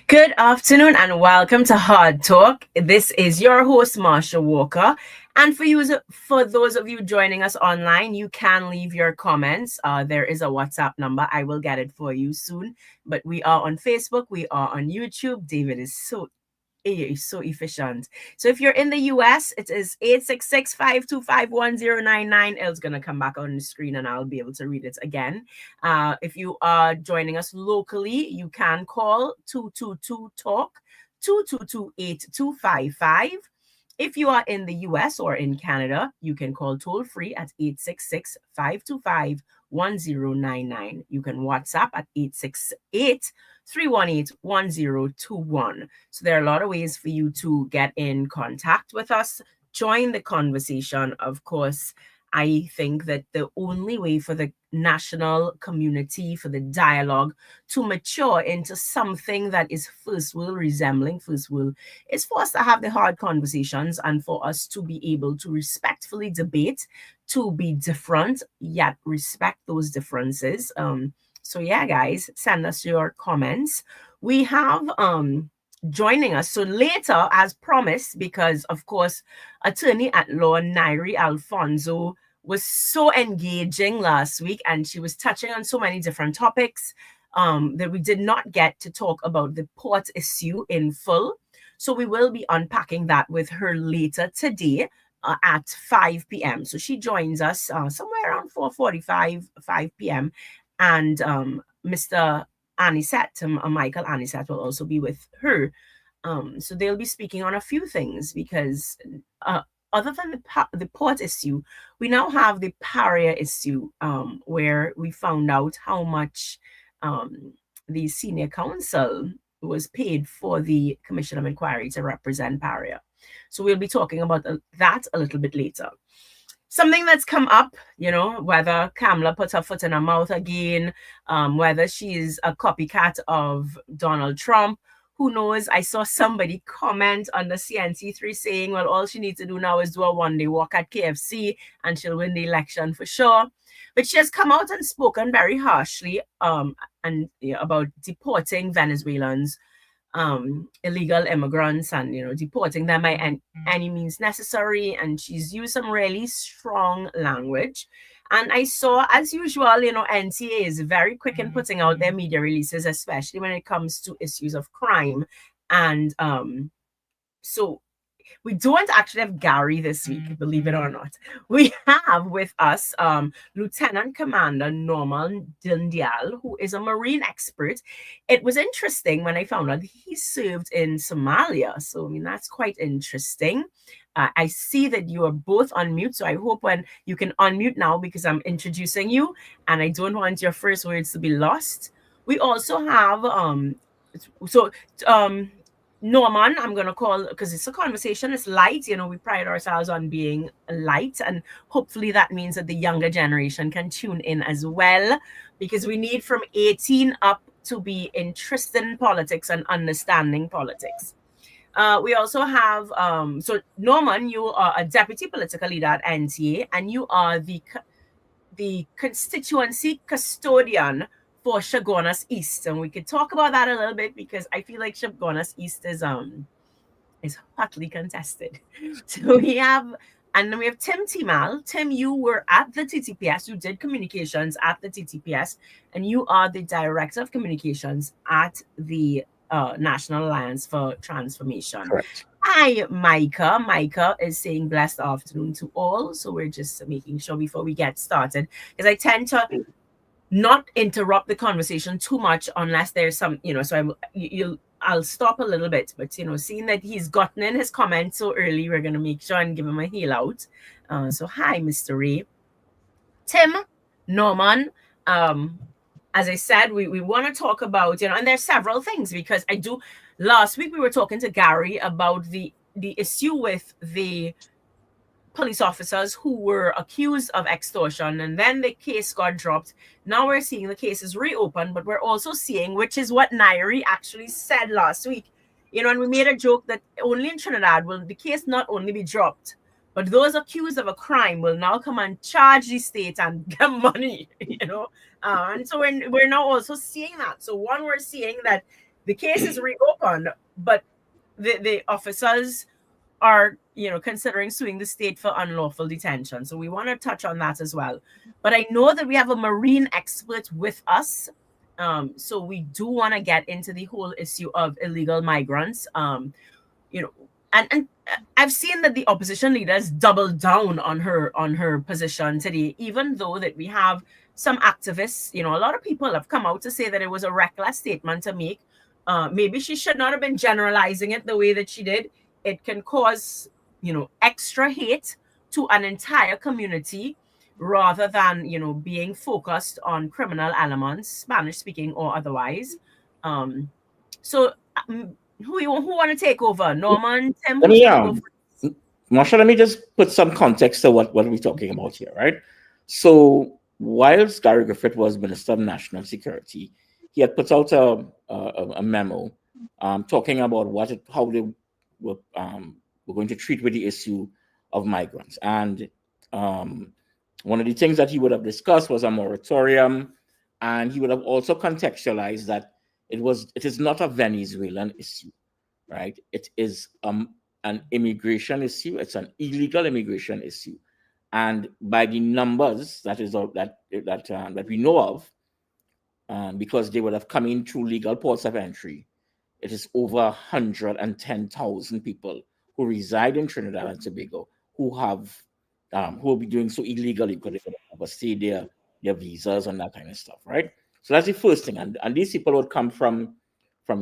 Good afternoon and welcome to Hard Talk. This is your host, Marsha Walker. And for those of you joining us online, you can leave your comments. There is a WhatsApp number. I will get it for you soon. But we are on Facebook. We are on YouTube. David is so efficient. So if you're in the US, it is 866-525-1099. It's going to come back on the screen and I'll be able to read it again. If you are joining us locally, you can call 222-TALK, 222-8255. If you are in the US or in Canada, you can call toll free at 866-525-1099. You can WhatsApp at 868-318-1021. So there are a lot of ways for you to get in contact with us, join the conversation. Of course, I think that the only way for the national community, for the dialogue to mature into something that is first world, resembling first world, is for us to have the hard conversations and for us to be able to respectfully debate, to be different, yet respect those differences. So yeah, guys, send us your comments. We have joining us. So later, as promised, because of course, attorney at law Nairi Alfonso was so engaging last week and she was touching on so many different topics that we did not get to talk about the port issue in full. So we will be unpacking that with her later today at 5 p.m. So she joins us somewhere around 4:45, 5 p.m. And Mr. Anisette, Michael Anisette will also be with her. So they'll be speaking on a few things because other than the port issue, we now have the pariah issue where we found out how much the senior counsel was paid for the Commission of Inquiry to represent pariah. So we'll be talking about that a little bit later. Something that's come up, whether Kamala put her foot in her mouth again, whether she's a copycat of Donald Trump, who knows? I saw somebody comment on the CNC3 saying, well, all she needs to do now is do a one-day walk at KFC and she'll win the election for sure. But she has come out and spoken very harshly about deporting Venezuelans, illegal immigrants, and deporting them by any means necessary. And she's used some really strong language. And I saw, as usual, NTA is very quick in putting out their media releases, especially when it comes to issues of crime. And so we don't actually have Gary this week, believe it or not. We have with us Lieutenant Commander Norman Dindial, who is a Marine expert. It was interesting when I found out he served in Somalia. So, that's quite interesting. I see that you are both on mute, so I hope when you can unmute now because I'm introducing you and I don't want your first words to be lost. We also have Norman, I'm going to call, because it's a conversation, it's light, we pride ourselves on being light, and hopefully that means that the younger generation can tune in as well, because we need from 18 up to be interested in politics and understanding politics. We also have, so Norman, you are a deputy political leader at NTA, and you are the constituency custodian for Chaguanas East, and we could talk about that a little bit because I feel like Chaguanas East is hotly contested. So we have Tim Timal. Tim, you were at the TTPS. You did communications at the TTPS, and you are the director of communications at the National Alliance for Transformation. Correct. Hi, Micah. Micah is saying blessed afternoon to all. So we're just making sure before we get started, because I tend to not interrupt the conversation too much unless there's some, so I'll stop a little bit. But, seeing that he's gotten in his comments so early, we're going to make sure and give him a hail out. So hi, Mr. Ray. Tim, Norman, as I said, we want to talk about, and there's several things because last week we were talking to Gary about the issue with the police officers who were accused of extortion, and then the case got dropped. Now we're seeing the case is reopened, but we're also seeing, which is what Nairi actually said last week, and we made a joke that only in Trinidad will the case not only be dropped, but those accused of a crime will now come and charge the state and get money, and so we're now also seeing that. So one, we're seeing that the case is reopened, but the officers are, considering suing the state for unlawful detention. So we want to touch on that as well. But I know that we have a marine expert with us. So we do want to get into the whole issue of illegal migrants. You know, and I've seen that the opposition leaders doubled down on her position today, even though that we have some activists. A lot of people have come out to say that it was a reckless statement to make. Maybe she should not have been generalizing it the way that she did. It can cause, extra hate to an entire community rather than, being focused on criminal elements, Spanish speaking or otherwise. So who want to take over? Norman, Tim, Let who's me going to go first? Marsha, let me just put some context to what we're talking about here, right? So whilst Gary Griffith was Minister of National Security, he had put out a memo talking about how they were going to treat with the issue of migrants. And one of the things that he would have discussed was a moratorium, and he would have also contextualized that it is not a Venezuelan issue, right? It is an immigration issue. It's an illegal immigration issue, and by the numbers that we know of, because they would have come in through legal ports of entry, it is over 110,000 people who reside in Trinidad and Tobago who will be doing so illegally because they could have overstayed their visas and that kind of stuff, right? So that's the first thing, and these people would come from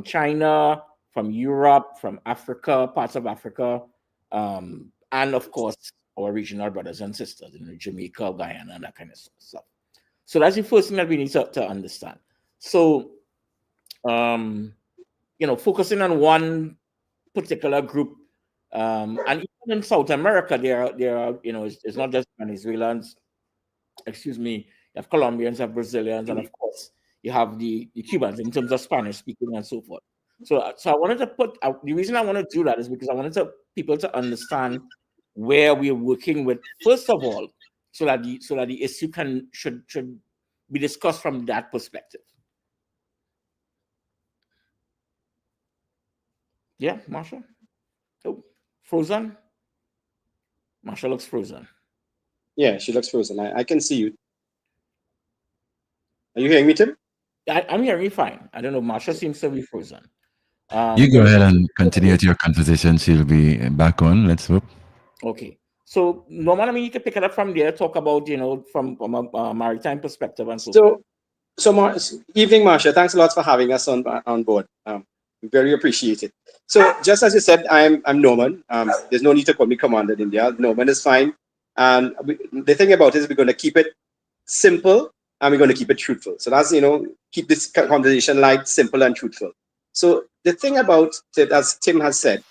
China, from Europe, from Africa, parts of Africa, and of course our regional brothers and sisters in Jamaica, Guyana, and that kind of stuff. So that's the first thing that we need to understand. So, focusing on one particular group, and even in South America, there are it's not just Venezuelans. Excuse me. You have Colombians, you have Brazilians, and of course you have the Cubans in terms of Spanish speaking and so forth. So I wanted to put the reason I want to do that is because I wanted people to understand where we're working with first of all, so that the issue should be discussed from that perspective. Yeah, Marsha. Oh, frozen. Marsha looks frozen. Yeah, she looks frozen. I can see you. Are you hearing me, Tim? I'm hearing you fine. I don't know. Marsha seems to be frozen. You go ahead and continue with your conversation. She'll be back on. Let's hope. Okay. So, Norman, I mean, you can pick it up from there, talk about, from a maritime perspective and so forth. Evening, Marsha. Thanks a lot for having us on board. Very appreciated. So, just as you said, I'm Norman. There's no need to call me Commander in India. Norman is fine. And the thing about it is we're going to keep it simple and we're going to keep it truthful. So that's, keep this conversation light, simple, and truthful. So the thing about it, as Tim has said,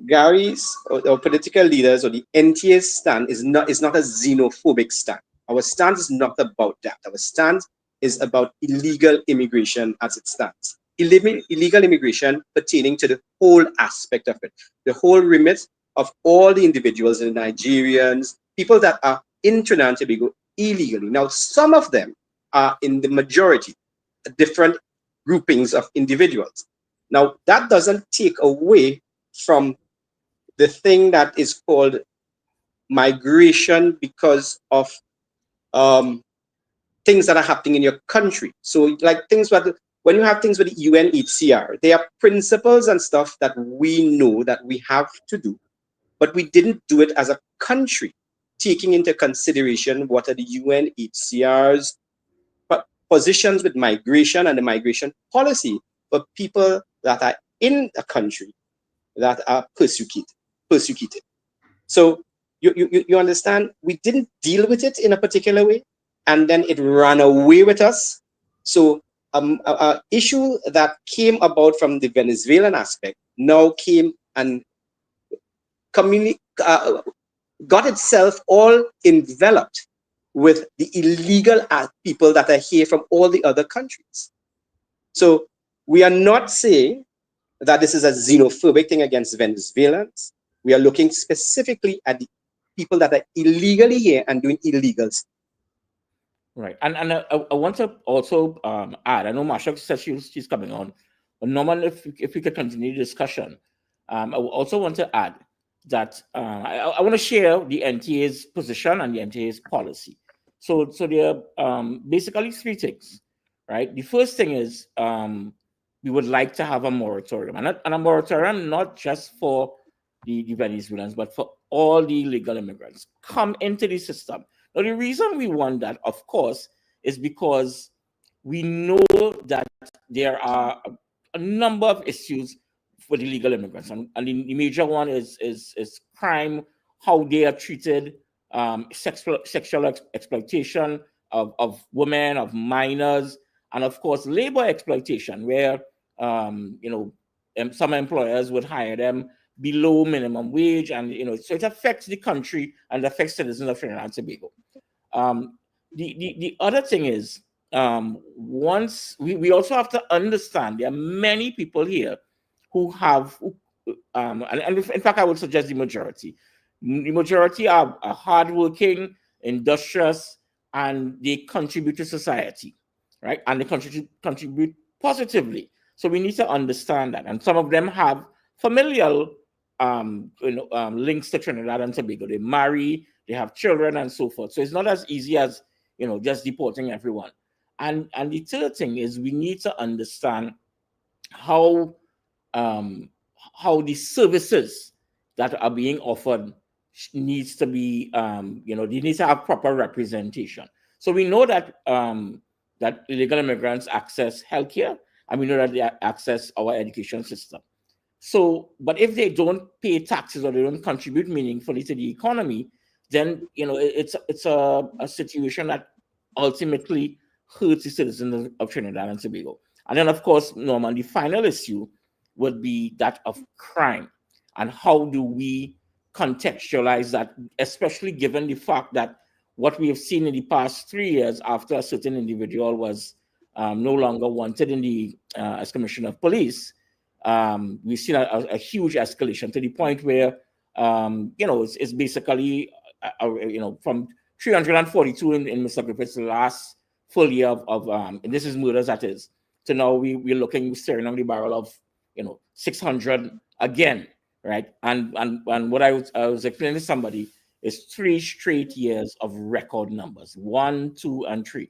Gary's or political leaders or the NTA's stand is not a xenophobic stand. Our stand is not about that. Our stand is about illegal immigration as it stands. Illegal immigration pertaining to the whole aspect of it, the whole remit of all the individuals, the Nigerians, people that are in Trinidad and Tobago illegally. Now, some of them are in the majority, different groupings of individuals. Now, that doesn't take away from the thing that is called migration because of things that are happening in your country. So, like when you have things with the UNHCR, there are principles and stuff that we know that we have to do, but we didn't do it as a country, taking into consideration what are the UNHCR's positions with migration and the migration policy for people that are in a country that are persecuted. So you understand, we didn't deal with it in a particular way, and then it ran away with us. So an issue that came about from the Venezuelan aspect now came and got itself all enveloped with the illegal people that are here from all the other countries. So we are not saying that this is a xenophobic thing against Venezuelans. We are looking specifically at the people that are illegally here and doing illegal stuff. Right. And I want to also add, I know Marsha said she's coming on, But Norman, if we could continue the discussion, I would also want to add that I want to share the NTA's position and the NTA's policy. So there are basically three things, right? The first thing is we would like to have a moratorium, and a moratorium not just for the Venezuelans, but for all the illegal immigrants come into the system. Now, the reason we want that, of course, is because we know that there are a number of issues for the illegal immigrants, and the major one is crime, how they are treated, sexual exploitation of women, of minors, and of course labor exploitation, where some employers would hire them below minimum wage, and so it affects the country and affects citizens of Trinidad and Tobago. The other thing is, once we also have to understand there are many people here who have, and in fact, I would suggest the majority. The majority are hardworking, industrious, and they contribute to society, right? And they contribute positively. So we need to understand that. And some of them have familial links to Trinidad and Tobago. They marry, they have children, and so forth. So it's not as easy as just deporting everyone. And the third thing is we need to understand how the services that are being offered needs to be they need to have proper representation. So we know that that illegal immigrants access healthcare, and we know that they access our education system. So, but if they don't pay taxes or they don't contribute meaningfully to the economy, then it's a situation that ultimately hurts the citizens of Trinidad and Tobago. And then, of course, Norman, the final issue would be that of crime, and how do we contextualize that, especially given the fact that what we have seen in the past 3 years after a certain individual was no longer wanted in the as commissioner of police. We've seen a huge escalation to the point where it's basically from 342 in Mr. Griffith's last full year of and this is murders, that is, to now we're looking, staring on the barrel of 600 again, right? And what I was explaining to somebody is 3 straight years of record numbers, 1, 2, and 3.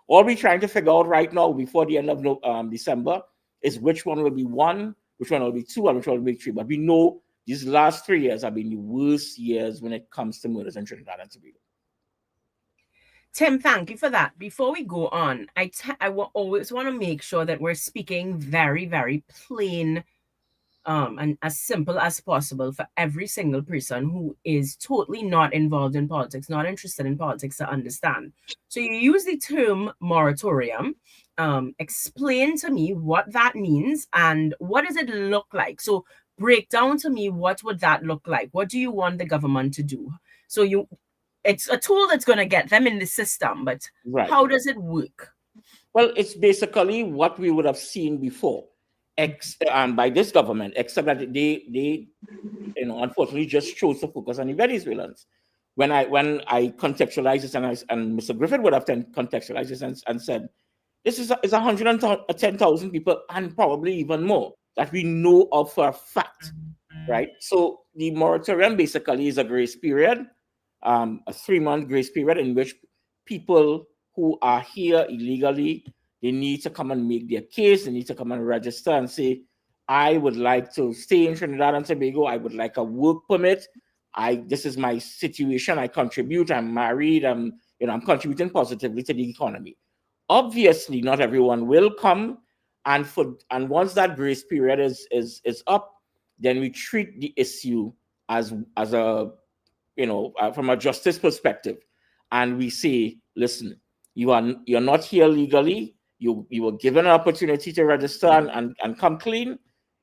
All we're trying to figure out right now before the end of December is which one will be 1, which one will be 2, and which one will be 3. But we know these last 3 years have been the worst years when it comes to murders in Trinidad and Tobago. Tim, thank you for that. Before we go on, I always want to make sure that we're speaking very, very plain and as simple as possible for every single person who is totally not involved in politics, not interested in politics, to understand. So you use the term moratorium. Explain to me what that means and what does it look like? So break down to me, what would that look like? What do you want the government to do? So it's a tool that's going to get them in the system, but right. How does it work? Well, it's basically what we would have seen before. By this government, except that they unfortunately just chose to focus on the Venezuelans. When I contextualize this, and Mr. Griffith would have contextualized this and said, this is 110,000 people, and probably even more, that we know of for a fact, right? So the moratorium basically is a grace period, a 3-month grace period in which people who are here illegally, they need to come and make their case. They need to come and register and say, I would like to stay in Trinidad and Tobago. I would like a work permit. This is my situation. I contribute. I'm married. I'm contributing positively to the economy. Obviously, not everyone will come. And once that grace period is up, then we treat the issue as a from a justice perspective, and we say, listen, you're not here legally. You were given an opportunity to register and come clean.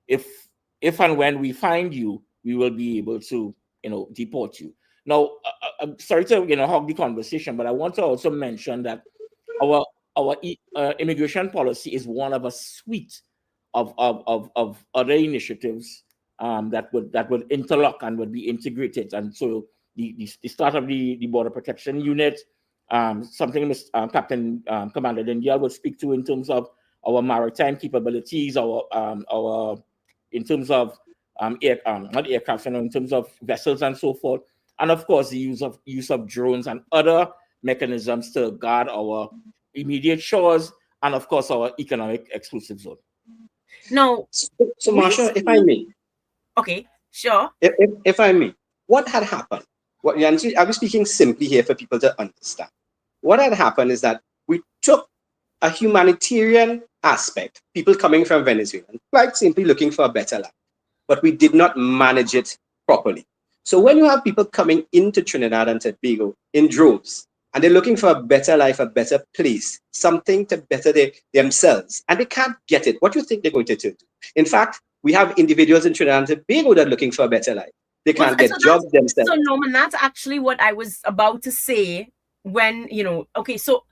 If and when we find you, we will be able to deport you. Now, I'm sorry to hog the conversation, but I want to also mention that our immigration policy is one of a suite of other initiatives that would interlock and would be integrated. And so the start of the border protection unit, something Captain Commander Dindiyal would speak to in terms of our maritime capabilities, our in terms of not aircraft, in terms of vessels and so forth, and of course the use of drones and other mechanisms to guard our immediate shores, and of course our economic exclusive zone. Now, So we Marsha, if I see, may, okay, sure. if I may, what had happened? What I'll be speaking simply here for people to understand. What had happened is that we took a humanitarian aspect, people coming from Venezuela, quite simply looking for a better life, but we did not manage it properly. So when you have people coming into Trinidad and Tobago in droves, and they're looking for a better life, a better place, something to better themselves, and they can't get it, what do you think they're going to do? In fact, we have individuals in Trinidad and Tobago that are looking for a better life. They Well, can't get jobs themselves. so Norman, that's actually what I was about to say when, okay, so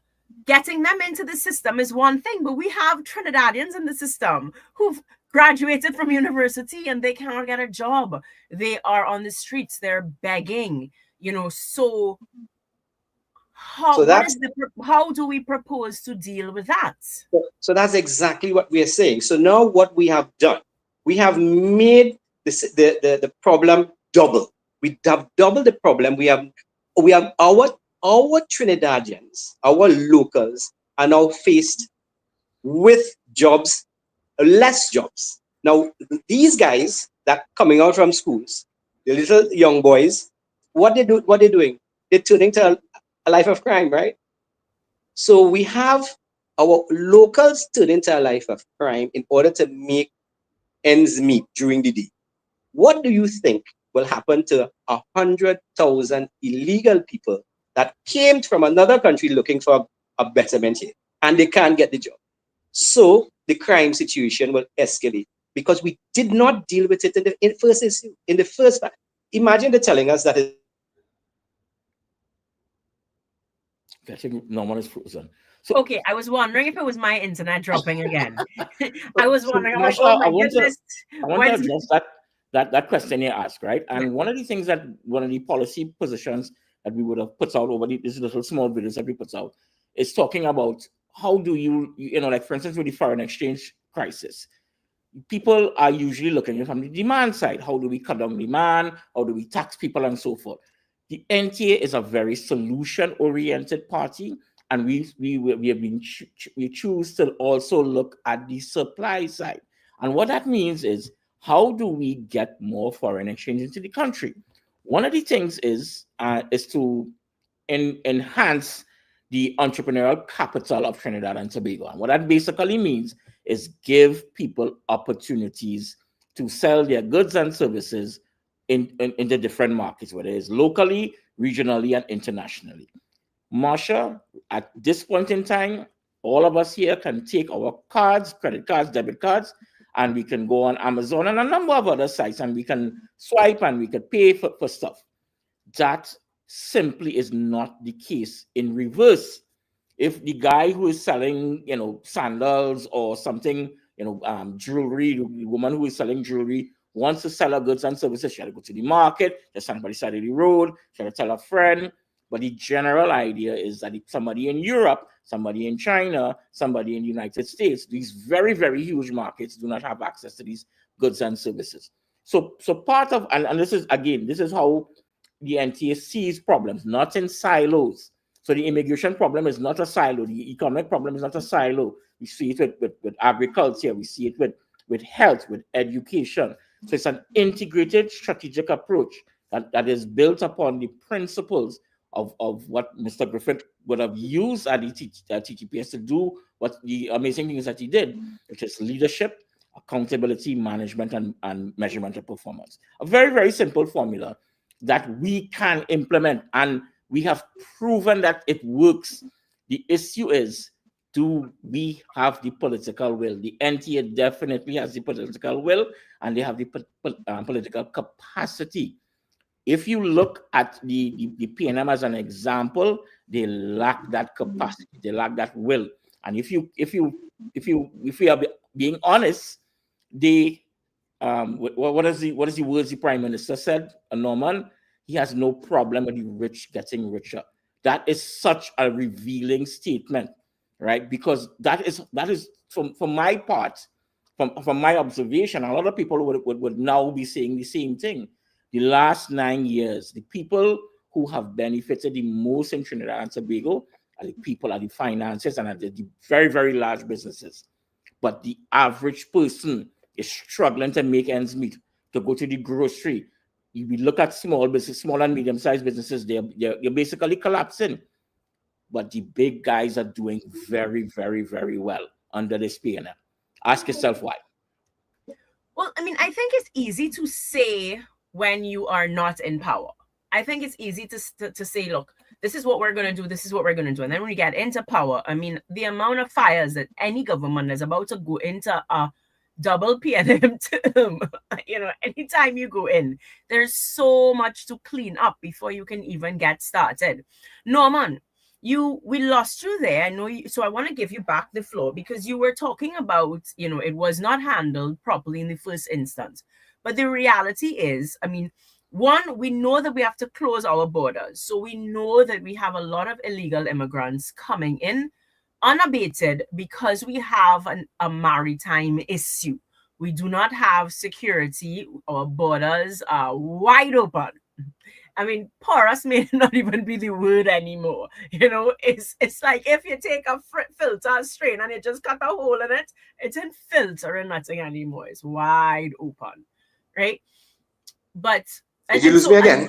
getting them into the system is one thing, but we have Trinidadians in the system who've graduated from university and they cannot get a job. They are on the streets, they're begging, so how do we propose to deal with that? So that's exactly what we are saying. So now what we have done, we have made the problem double. We have doubled the problem. We have our Trinidadians, our locals are now faced with jobs, less jobs. Now these guys that coming out from schools, the little young boys, what they're doing? They're turning to a life of crime, right? So we have our locals turn into a life of crime in order to make ends meet during the day. What do you think will happen to 100,000 illegal people that came from another country looking for a betterment here and they can't get the job? So the crime situation will escalate because we did not deal with it in the first time. Imagine they're telling us that I think Norman is frozen. So, okay, I was wondering if it was my internet dropping again. I was wondering. Marsha, oh my goodness. I want to address that question you asked, right? And one of the things that one of the policy positions that we would have put out over these little small videos that we put out is talking about how do you like, for instance, with the foreign exchange crisis, people are usually looking at it from the demand side. How do we cut down demand? How do we tax people and so forth? The NTA is a very solution-oriented party, and we choose to also look at the supply side. And what that means is, how do we get more foreign exchange into the country? One of the things is to enhance the entrepreneurial capital of Trinidad and Tobago. And what that basically means is give people opportunities to sell their goods and services in the different markets, whether it's locally, regionally, and internationally. Marsha, at this point in time, all of us here can take our cards, credit cards, debit cards, and we can go on Amazon and a number of other sites, and we can swipe and we can pay for stuff. That simply is not the case in reverse. If the guy who is selling, sandals or something, jewelry, the woman who is selling jewelry wants to sell her goods and services, she had to go to the market, just stand by the side of the road, she had to tell a friend. But the general idea is that if somebody in Europe, somebody in China, somebody in the United States, these very, very huge markets do not have access to these goods and services. So part of, and this is how the NTA sees problems, not in silos. So the immigration problem is not a silo. The economic problem is not a silo. We see it with agriculture. We see it with health, with education. So it's an integrated strategic approach that is built upon the principles of what Mr. Griffith would have used at the TTPS to do what the amazing things that he did, which is leadership, accountability, management, and measurement of performance. A very, very simple formula that we can implement, and we have proven that it works. The issue is, do we have the political will? The NTA definitely has the political will, and they have the political capacity. If you look at the PNM as an example, they lack that capacity, they lack that will. And if we are being honest, they what is the words the Prime Minister said, Norman? He has no problem with the rich getting richer. That is such a revealing statement, right? Because that is from my part, from my observation, a lot of people would now be saying the same thing. The last 9 years, the people who have benefited the most in Trinidad and Tobago are the people at the finances and at the very, very large businesses. But the average person is struggling to make ends meet, to go to the grocery. If we look at small business, small and medium-sized businesses, they're basically collapsing. But the big guys are doing very, very, very well under this PNL. Ask yourself why. Well, I mean, I think it's easy to say when you are not in power. I think it's easy to say, look, this is what we're going to do. This is what we're going to do. And then when you get into power, I mean, the amount of fires that any government is about to go into a double PNM term, anytime you go in, there's so much to clean up before you can even get started. Norman, we lost you there. I know you, so I want to give you back the floor because you were talking about, it was not handled properly in the first instance. But the reality is, I mean, one, we know that we have to close our borders. So we know that we have a lot of illegal immigrants coming in unabated because we have a maritime issue. We do not have security. Our borders are wide open. I mean, porous may not even be the word anymore. It's like if you take a filter strain and you just cut a hole in it, it's in filter and nothing anymore. It's wide open, right? But Did you lose me again?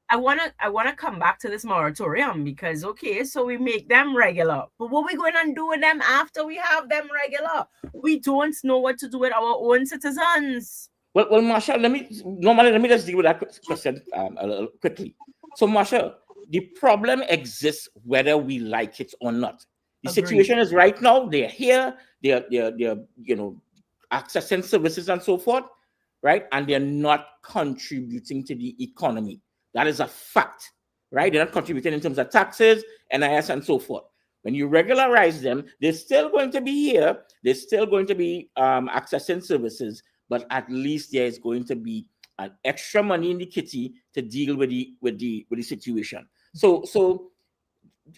I wanna come back to this moratorium because so we make them regular, but what we going to do with them after we have them regular? We don't know what to do with our own citizens. Well, Marsha, let me just deal with that question a little quickly. So, Marsha, the problem exists whether we like it or not. The Agreed. Situation is right now, they're here, they're accessing services and so forth, right? And they're not contributing to the economy. That is a fact, right? They're not contributing in terms of taxes, NIS, and so forth. When you regularize them, they're still going to be here. They're still going to be accessing services, but at least there is going to be an extra money in the kitty to deal with the situation. So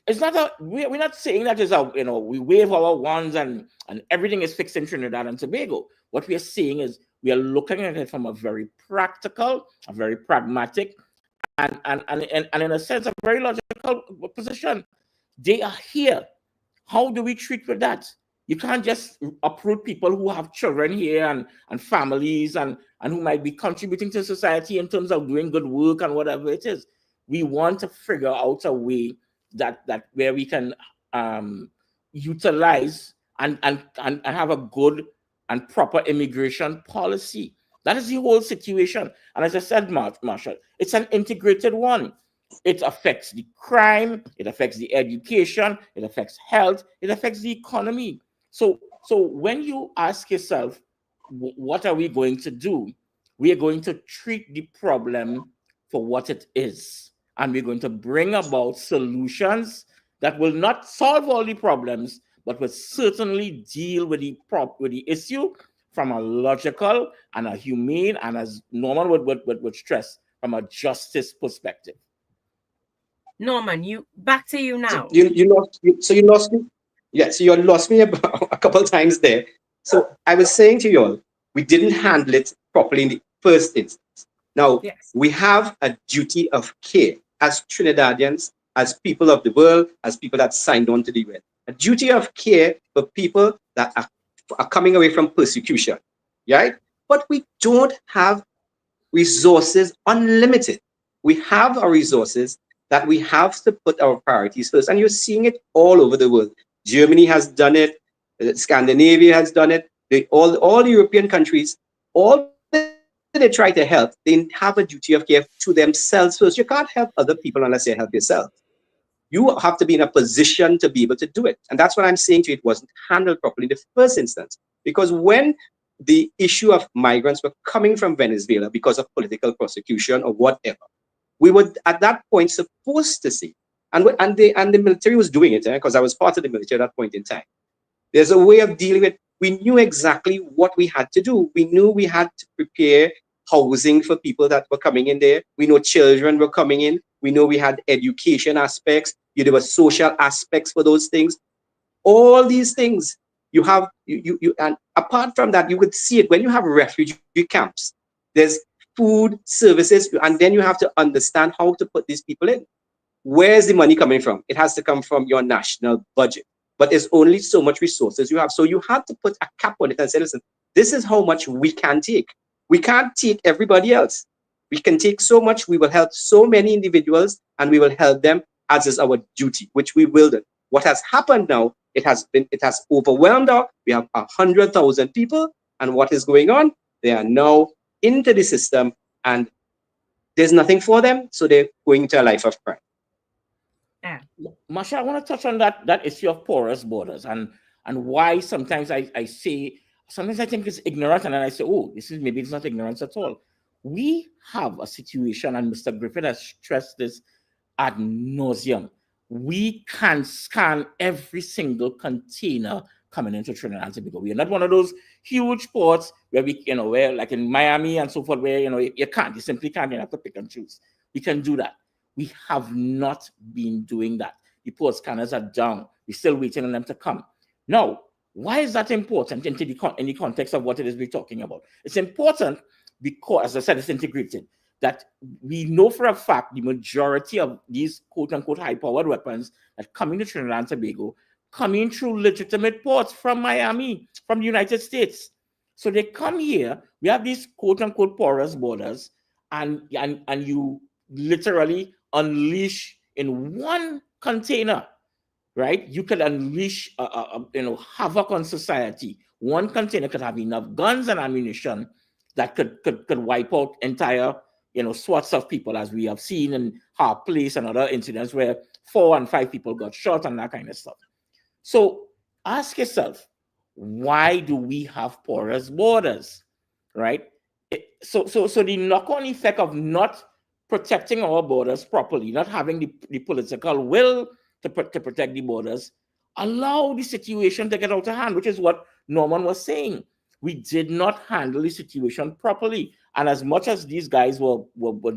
it's not we're not saying that is we wave our wands and everything is fixed in Trinidad and Tobago. What we are saying is we are looking at it from a very practical, a very pragmatic, and in a sense a very logical position. They are here. How do we treat with that? You can't just uproot people who have children here and families and who might be contributing to society in terms of doing good work and whatever it is. We want to figure out a way that where we can utilize and have a good and proper immigration policy. That is the whole situation. And as I said, Marsha, it's an integrated one. It affects the crime, it affects the education, it affects health, it affects the economy. So when you ask yourself, what are we going to do? We are going to treat the problem for what it is. And we're going to bring about solutions that will not solve all the problems, but will certainly deal with the issue from a logical and a humane, and as Norman would stress, from a justice perspective. Norman, back to you now. You lost me. Yeah, so you lost me about a couple of times there. So I was saying to you all, we didn't handle it properly in the first instance. Now, yes, we have a duty of care as Trinidadians, as people of the world, as people that signed on to the UN. A duty of care for people that are coming away from persecution, right? But we don't have resources unlimited. We have our resources that we have to put our priorities first. And you're seeing it all over the world. Germany has done it. Scandinavia has done it. All European countries, all they try to help, they have a duty of care to themselves first. You can't help other people unless you help yourself. You have to be in a position to be able to do it. And that's what I'm saying to you. It wasn't handled properly in the first instance. Because when the issue of migrants were coming from Venezuela because of political persecution or whatever, we were at that point supposed to see, and the military was doing it, because I was part of the military at that point in time. There's a way of dealing with it. We knew exactly what we had to do. We knew we had to prepare housing for people that were coming in there. We know children were coming in. We know we had education aspects. There were social aspects for those things. all these things. You have and apart from that, you would see it when you have refugee camps. There's food services, and then you have to understand how to put these people in. Where's the money coming from? It has to come from your national budget. But there's only so much resources you have. So you have to put a cap on it and say, listen, this is how much we can take. We can't take everybody else. We can take so much. We will help so many individuals, and we will help them as is our duty, which we will do. What has happened now, it has overwhelmed us. We have 100,000 people, and what is going on? They are now into the system, and there's nothing for them, so they're going to a life of crime. Yeah. Marsha, I want to touch on that issue of porous borders and why sometimes I say, sometimes I think it's ignorant, and then I say, oh, maybe it's not ignorance at all. We have a situation, and Mr. Griffith has stressed this ad nauseum. We can scan every single container coming into Trinidad and Tobago. We are not one of those huge ports where where like in Miami and so forth, where you simply can't, you have to pick and choose. We can do that. We have not been doing that. The port scanners are down. We're still waiting on them to come. Now, why is that important in the context of what it is we're talking about? It's important because, as I said, it's integrated. That we know for a fact the majority of these quote-unquote high-powered weapons that come into Trinidad and Tobago coming through legitimate ports from Miami, from the United States. So they come here. We have these quote-unquote porous borders, and you literally unleash in one container, right? You could unleash havoc on society. One container could have enough guns and ammunition that could wipe out entire swaths of people, as we have seen in Harp Place and other incidents where 4 and 5 people got shot and that kind of stuff. So ask yourself, why do we have porous borders, right? So the knock-on effect of not protecting our borders properly, not having the political will to protect the borders, allow the situation to get out of hand, which is what Norman was saying. We did not handle the situation properly. And as much as these guys were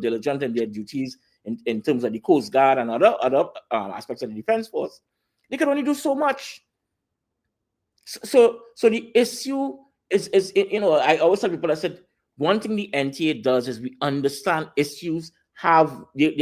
diligent in their duties in terms of the Coast Guard and other aspects of the Defense Force, they could only do so much. So the issue is I always tell people, I said, one thing the NTA does is we understand issues they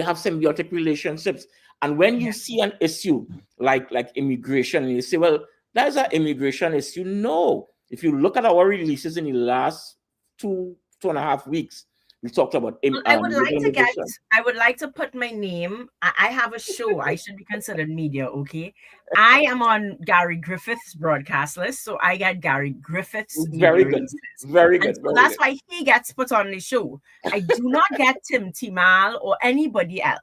have symbiotic relationships. And when you see an issue like immigration, and you say, well, that is an immigration issue. No. If you look at our releases in the last 2.5 weeks, we talked about I would like to put my name. I have a show. I should be considered media, okay? I am on Gary Griffith's broadcast list, so I get Gary Griffith's very good. Very good. So that's why he gets put on the show. I do not get Tim Timal or anybody else.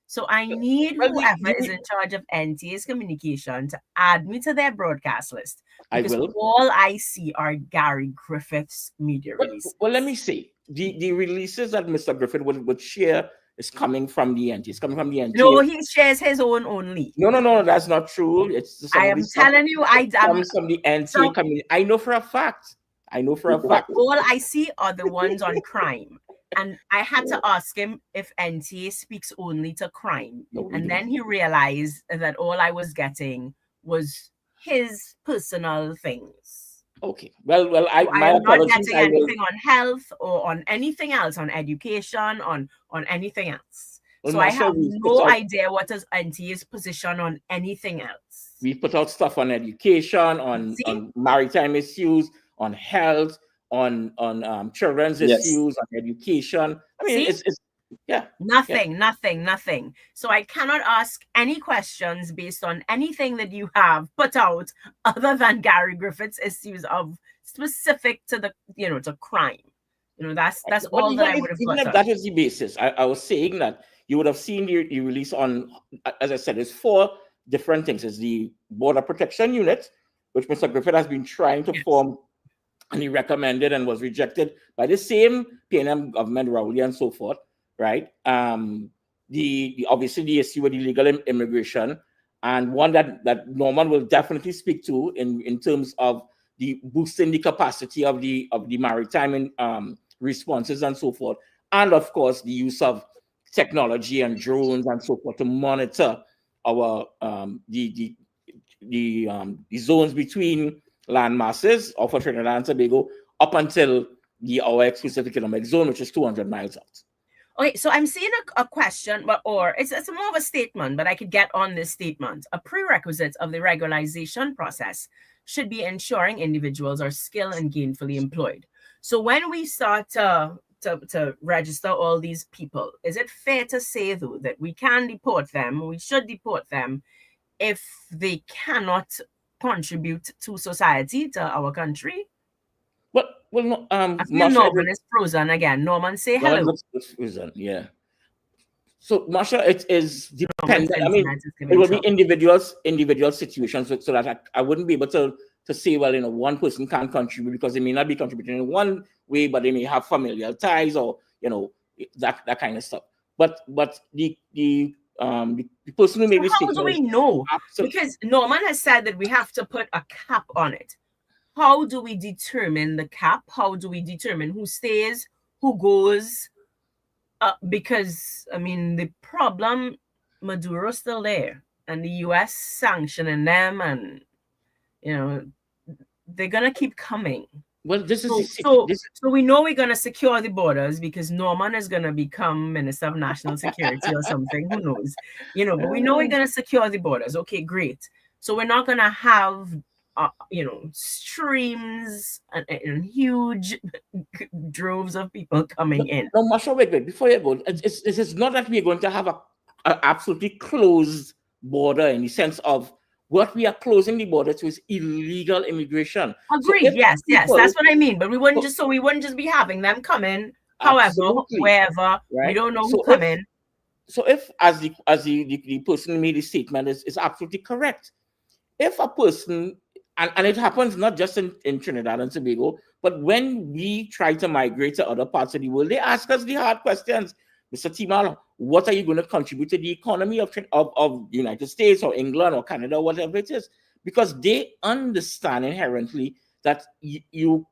So I need whoever is in charge of NTA's communication to add me to their broadcast list. Because all I see are Gary Griffith's media releases. Well, let me see. The releases that Mr. Griffith would share is coming from the NTA. It's coming from the NTA. No, he shares his own only. No, that's not true. I am telling you, comes from the NTA community. I know for a fact. All I see are the ones on crime. And I had to ask him if NTA speaks only to crime. And then he realized that all I was getting was his personal things. Okay. Well, I'm not getting anything on health or on anything else, on education, on anything else. Well, so I have no idea what is NTA's position on anything else. We put out stuff on education, on maritime issues, on health, on children's issues, on education. I mean, it's nothing. So I cannot ask any questions based on anything that you have put out other than Gary Griffith's issues of specific to the to crime. That's all that I would have put out. That is the basis. I was saying that you would have seen the release on, as I said, there's 4 different things. It's the Border Protection Unit, which Mr. Griffith has been trying to form, and he recommended and was rejected by the same PNM government, Rowley and so forth, right? Obviously the issue with illegal immigration, and one that Norman will definitely speak to in terms of the boosting the capacity of the maritime responses and so forth, and of course the use of technology and drones and so forth to monitor our the the zones between land masses of Trinidad and Tobago up until our exclusive economic zone, which is 200 miles out. Okay, so I'm seeing a question, or it's more of a statement, but I could get on this statement. A prerequisite of the regularization process should be ensuring individuals are skilled and gainfully employed. So when we start to register all these people, is it fair to say, though, that we can deport them, we should deport them, if they cannot contribute to society, to our country? Well, no, I feel Norman is frozen again. Norman, say hello. It's frozen, yeah. So, Marsha, it is dependent. I mean, it will be individual situations, so that I wouldn't be able to say, well, one person can't contribute because they may not be contributing in one way, but they may have familial ties or that kind of stuff. But the person who made this statement, how do we know? Because Norman has said that we have to put a cap on it. How do we determine the cap? How do we determine who stays, who goes? Because, I mean, the problem, Maduro's still there, and the U.S. sanctioning them, and, they're going to keep coming. Well, so we know we're going to secure the borders because Norman is going to become Minister of National Security or something. Who knows? But we know we're going to secure the borders. Okay, great. So we're not going to have, streams and huge droves of people coming in. No, Marsha, wait. Before you go, it's not that we're going to have a absolutely closed border in the sense of what we are closing the border to is illegal immigration. Agreed. So yes, that's what I mean. But we wouldn't just be having them come in, however, wherever. Right? We don't know who come in. So if, as the person made the statement is absolutely correct, if a person, and it happens not just in Trinidad and Tobago, but when we try to migrate to other parts of the world, they ask us the hard questions. Mr. Timal, what are you going to contribute to the economy of the United States or England or Canada, or whatever it is? Because they understand inherently that you,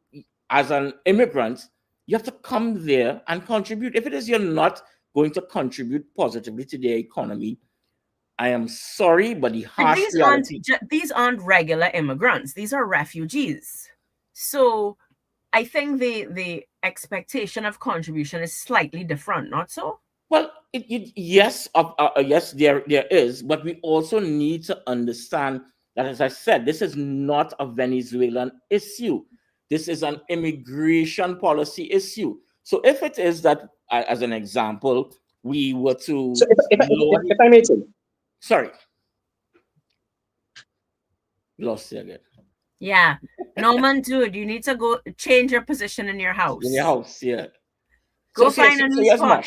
as an immigrant, you have to come there and contribute. If it is you're not going to contribute positively to their economy, I am sorry, but the harsh reality... These aren't regular immigrants. These are refugees. So I think the expectation of contribution is slightly different, not so? Well, yes, there is, but we also need to understand that, as I said, this is not a Venezuelan issue. This is an immigration policy issue. So if it is that, as an example, we were to... So if I may say... Sorry. Lost it again. Yeah. Norman, dude, you need to go change your position in your house. In your house, yeah. Go find a new spot.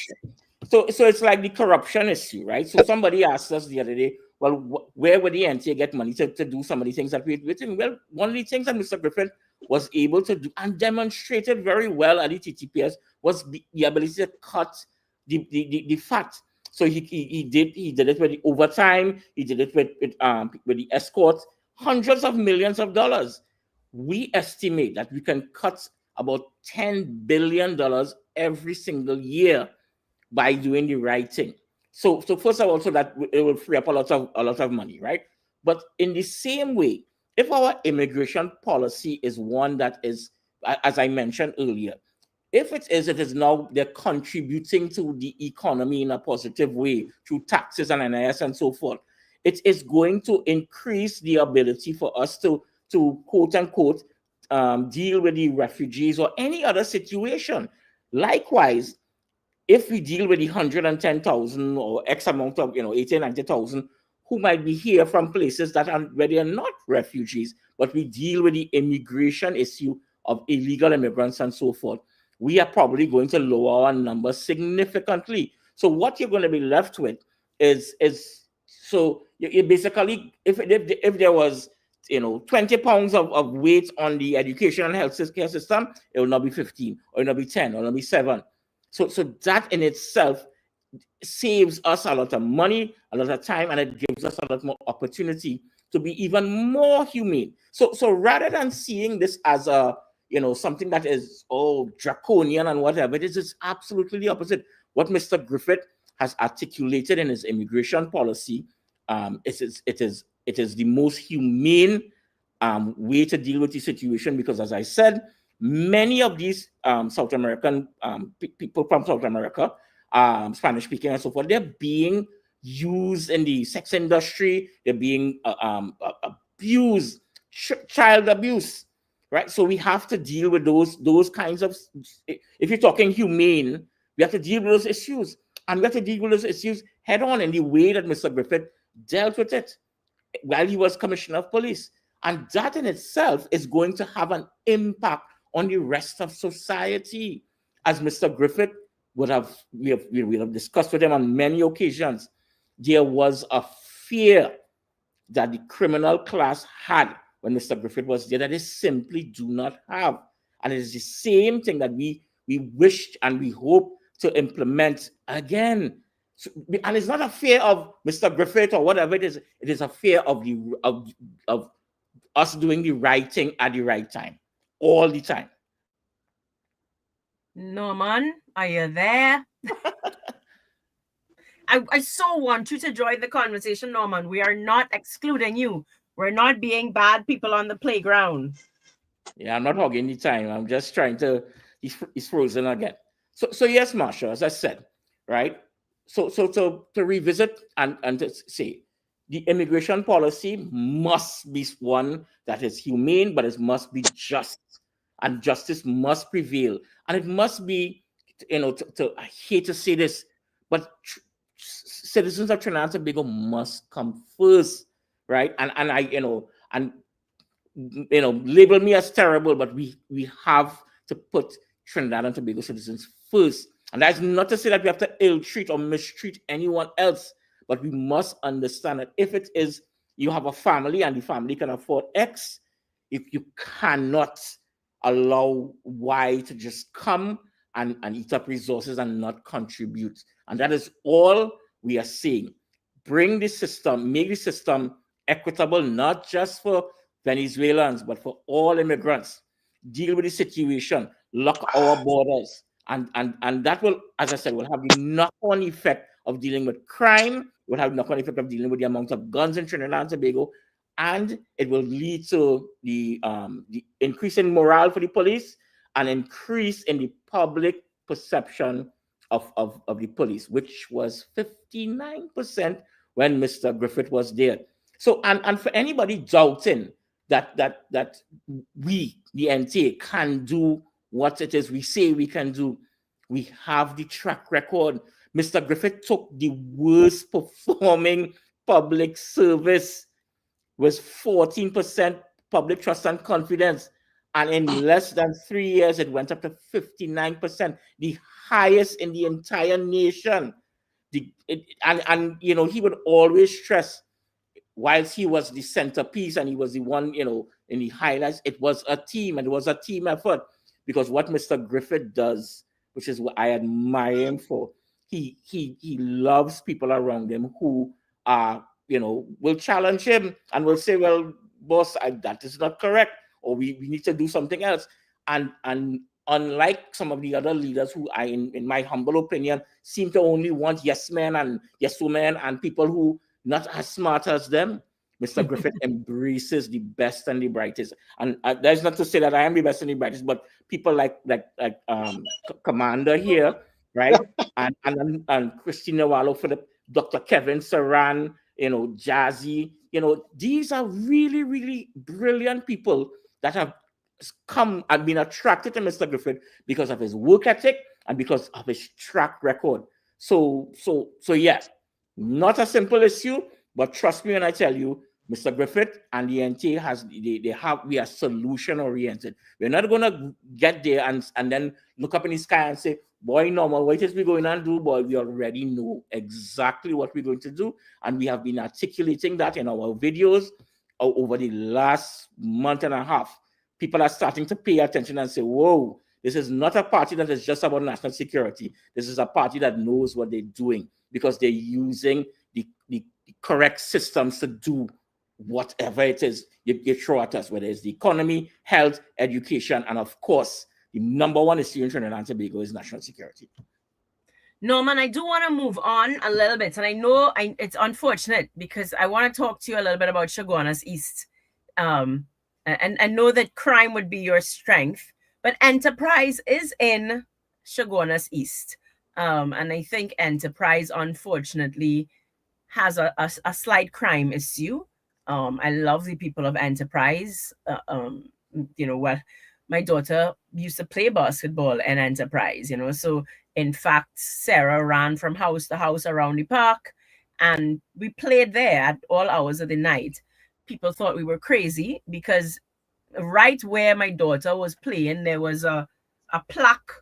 So it's like the corruption issue, right? So somebody asked us the other day, well, where would the NTA get money to do some of the things that we're doing? Well, one of the things that Mr. Griffith was able to do and demonstrated very well at the TTPS was the ability to cut the fat. So he did it with the overtime, he did it with the escorts, hundreds of millions of dollars. We estimate that we can cut about $10 billion every single year by doing the right thing. So first of all, so that it will free up a lot of money, right? But in the same way, if our immigration policy is one that is, as I mentioned earlier, if it is now they're contributing to the economy in a positive way through taxes and NIS and so forth, it is going to increase the ability for us to quote unquote deal with the refugees or any other situation. Likewise, if we deal with the 110,000 or X amount of 80,000, 90,000 who might be here from places where they are not refugees, but we deal with the immigration issue of illegal immigrants and so forth, we are probably going to lower our numbers significantly. So what you're going to be left with is so you basically, if there was 20 pounds of weight on the education and health care system, it will not be 15, or it will not be 10, or it will not be 7. So that in itself saves us a lot of money, a lot of time, and it gives us a lot more opportunity to be even more humane. So rather than seeing this as a something that is draconian and whatever, it is absolutely the opposite. What Mr. Griffith has articulated in his immigration policy, it is it is the most humane way to deal with the situation, because, as I said, many of these South American people from South America, Spanish speaking and so forth, they're being used in the sex industry. They're being abused, child abuse, right? So we have to deal with those kinds of. If you're talking humane, we have to deal with those issues, and we have to deal with those issues head on in the way that Mr. Griffith dealt with it while he was commissioner of police. And that in itself is going to have an impact on the rest of society. As Mr. Griffith we have discussed with him on many occasions, there was a fear that the criminal class had when Mr. Griffith was there that they simply do not have. And it is the same thing that we wished and we hope to implement again. So, and it's not a fear of Mr. Griffith or whatever it is a fear of us doing the right thing at the right time, all the time. Norman, are you there? I so want you to join the conversation, Norman. We are not excluding you. We're not being bad people on the playground. Yeah, I'm not hogging the time. I'm just trying to. He's frozen again. So yes, Marsha, as I said, right? So to revisit and to say, the immigration policy must be one that is humane, but it must be just, and justice must prevail, and it must be, I hate to say this, but citizens of Trinidad and Tobago must come first, right? And label me as terrible, but we have to put Trinidad and Tobago citizens first. And that's not to say that we have to ill-treat or mistreat anyone else, but we must understand that if it is you have a family and the family can afford X, if you cannot allow Y to just come and eat up resources and not contribute. And that is all we are saying. Bring the system, make the system equitable, not just for Venezuelans, but for all immigrants. Deal with the situation, lock our borders. And that will, as I said, will have the knock-on effect of dealing with crime, will have the knock-on effect of dealing with the amount of guns in Trinidad and Tobago, and it will lead to the increase in morale for the police and increase in the public perception of the police, which was 59% when Mr. Griffith was there. So, and for anybody doubting that we, the NTA, can do what it is we say we can do, we have the track record. Mr. Griffith took the worst performing public service, was 14% public trust and confidence. And in less than 3 years, it went up to 59%, the highest in the entire nation. And he would always stress, whilst he was the centerpiece and he was the one, in the highlights, it was a team, and it was a team effort. Because what Mr. Griffith does, which is what I admire him for, he loves people around him who are, will challenge him and will say, well, boss, that is not correct, or we need to do something else. And unlike some of the other leaders who I, in my humble opinion, seem to only want yes men and yes women and people who not as smart as them, Mr. Griffith embraces the best and the brightest. And that's not to say that I am the best and the brightest, but people like Commander here, right? and Christina Wallow Phillip, Dr. Kevin Saran, Jazzy, these are really, really brilliant people that have come and been attracted to Mr. Griffith because of his work ethic and because of his track record. So yeah, not a simple issue, but trust me when I tell you, Mr. Griffith and the NTA we are solution oriented. We're not going to get there and then look up in the sky and say, boy, Normal, what is we going to do? Boy, we already know exactly what we're going to do. And we have been articulating that in our videos over the last month and a half. People are starting to pay attention and say, whoa, this is not a party that is just about national security. This is a party that knows what they're doing because they're using the correct systems to do whatever it is you throw at us, whether it's the economy, health, education, and of course, the number one issue in Trinidad and Tobago is national security. Norman, I do want to move on a little bit, and I know it's unfortunate because I want to talk to you a little bit about Chaguanas East, and I know that crime would be your strength, but enterprise is in Chaguanas East, and I think enterprise, unfortunately, has a slight crime issue. I love the people of enterprise. Well, my daughter used to play basketball in enterprise, so in fact, Sarah ran from house to house around the park, and we played there at all hours of the night. People thought we were crazy because right where my daughter was playing, there was a plaque,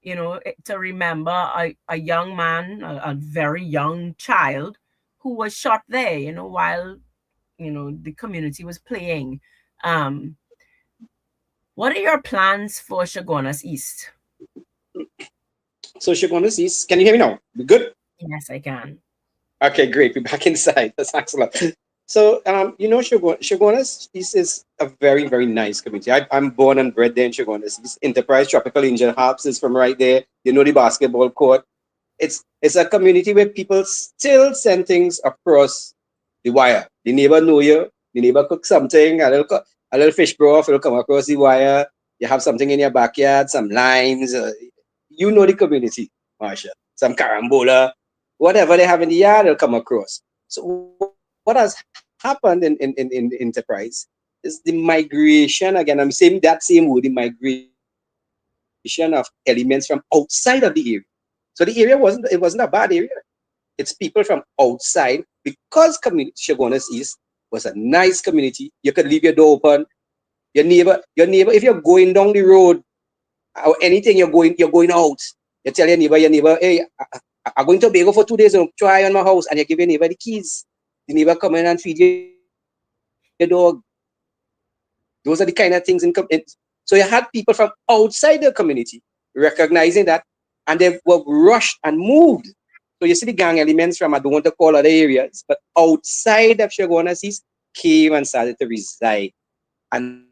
to remember a young man, a very young child who was shot there, while, the community was playing. What are your plans for Chaguanas East? So Chaguanas East, can you hear me now? We good? Yes, I can. Okay, great. We're back inside. That's excellent. So, Chaguanas East is a very, very nice community. I'm born and bred there in Chaguanas East. Enterprise Tropical Angel Harps is from right there. You know the basketball court. It's a community where people still send things across the wire. The neighbor know you. The neighbor cook something. A little fish broth. It'll come across the wire. You have something in your backyard, some limes. You know the community, Marsha. Some carambola, whatever they have in the yard, it'll come across. So what has happened in enterprise is the migration. Again, I'm saying that same word, the migration of elements from outside of the area. So the area wasn't a bad area. It's people from outside because community Chaguanas East was a nice community. You could leave your door open. Your neighbor, if you're going down the road or anything, you're going out. You tell your neighbor, hey, I'm going to Tobago for 2 days. Try on my house, and you give your neighbor the keys. The neighbor come in and feed your dog. Those are the kind of things so you had people from outside the community recognizing that, and they were rushed and moved. So you see the gang elements from, I don't want to call other areas, but outside of Chaguanas East came and started to reside. And